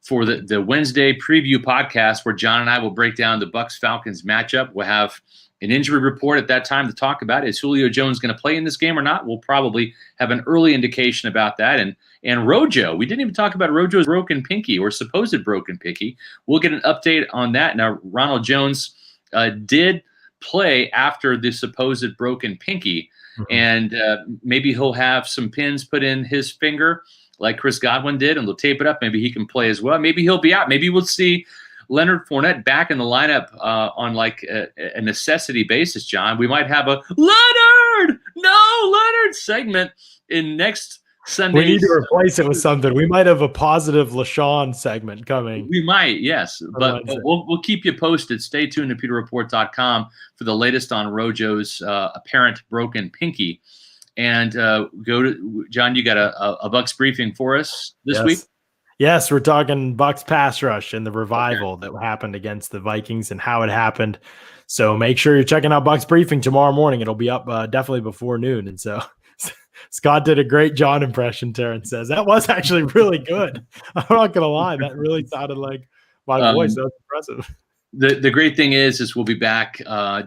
the Wednesday preview podcast where John and I will break down the Bucs-Falcons matchup. We'll have an injury report at that time to talk about. Is Julio Jones going to play in this game or not? We'll probably have an early indication about that. And Rojo, we didn't even talk about Rojo's broken pinky or supposed broken pinky. We'll get an update on that. Now, Ronald Jones did play after the supposed broken pinky, and maybe he'll have some pins put in his finger like Chris Godwin did, and they'll tape it up. Maybe he can play as well. Maybe he'll be out. Maybe we'll see Leonard Fournette back in the lineup on like a necessity basis, John. We might have a Leonard segment in next Sunday. We need to replace it with something. We might have a positive LaShawn segment coming. We might, yes. But we'll keep you posted. Stay tuned to PewterReport.com for the latest on Rojo's apparent broken pinky. And go to John. You got a Bucs briefing for us this week. Yes, we're talking Bucs pass rush and the revival that happened against the Vikings and how it happened. So make sure you're checking out Bucs briefing tomorrow morning. It'll be up definitely before noon. And so Scott did a great John impression. Terrence says that was actually really good. I'm not gonna lie, that really sounded like my voice. That was impressive. The great thing is we'll be back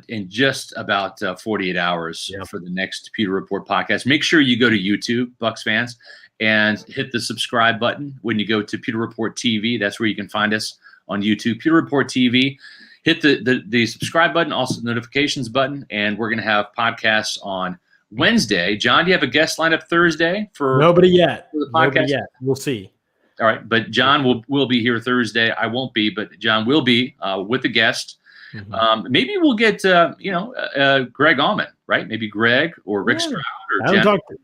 in just about 48 hours for the next Pewter Report podcast. Make sure you go to YouTube, Bucs Fans, and hit the subscribe button when you go to Pewter Report TV. That's where you can find us on YouTube, Pewter Report TV. Hit the subscribe button, also the notifications button, and we're going to have podcasts on Wednesday. John, do you have a guest lineup Thursday for nobody yet? For the podcast? Nobody yet. We'll see. All right, but John will be here Thursday. I won't be, but John will be with a guest. Maybe we'll get Greg Allman, right? Maybe Greg or Rick Stroud or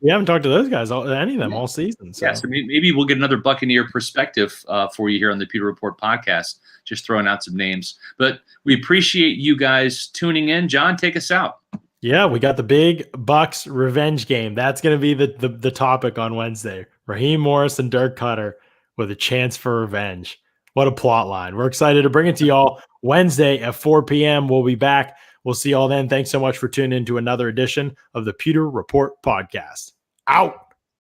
we haven't talked to those guys, any of them all season. So. Yeah, so maybe we'll get another Buccaneer perspective for you here on the Pewter Report podcast. Just throwing out some names, but we appreciate you guys tuning in. John, take us out. Yeah, we got the big Bucs revenge game. That's going to be the topic on Wednesday. Raheem Morris and Dirk Cutter with a chance for revenge. What a plot line. We're excited to bring it to y'all Wednesday at 4 p.m. We'll be back. We'll see y'all then. Thanks so much for tuning in to another edition of the Pewter Report podcast. Out.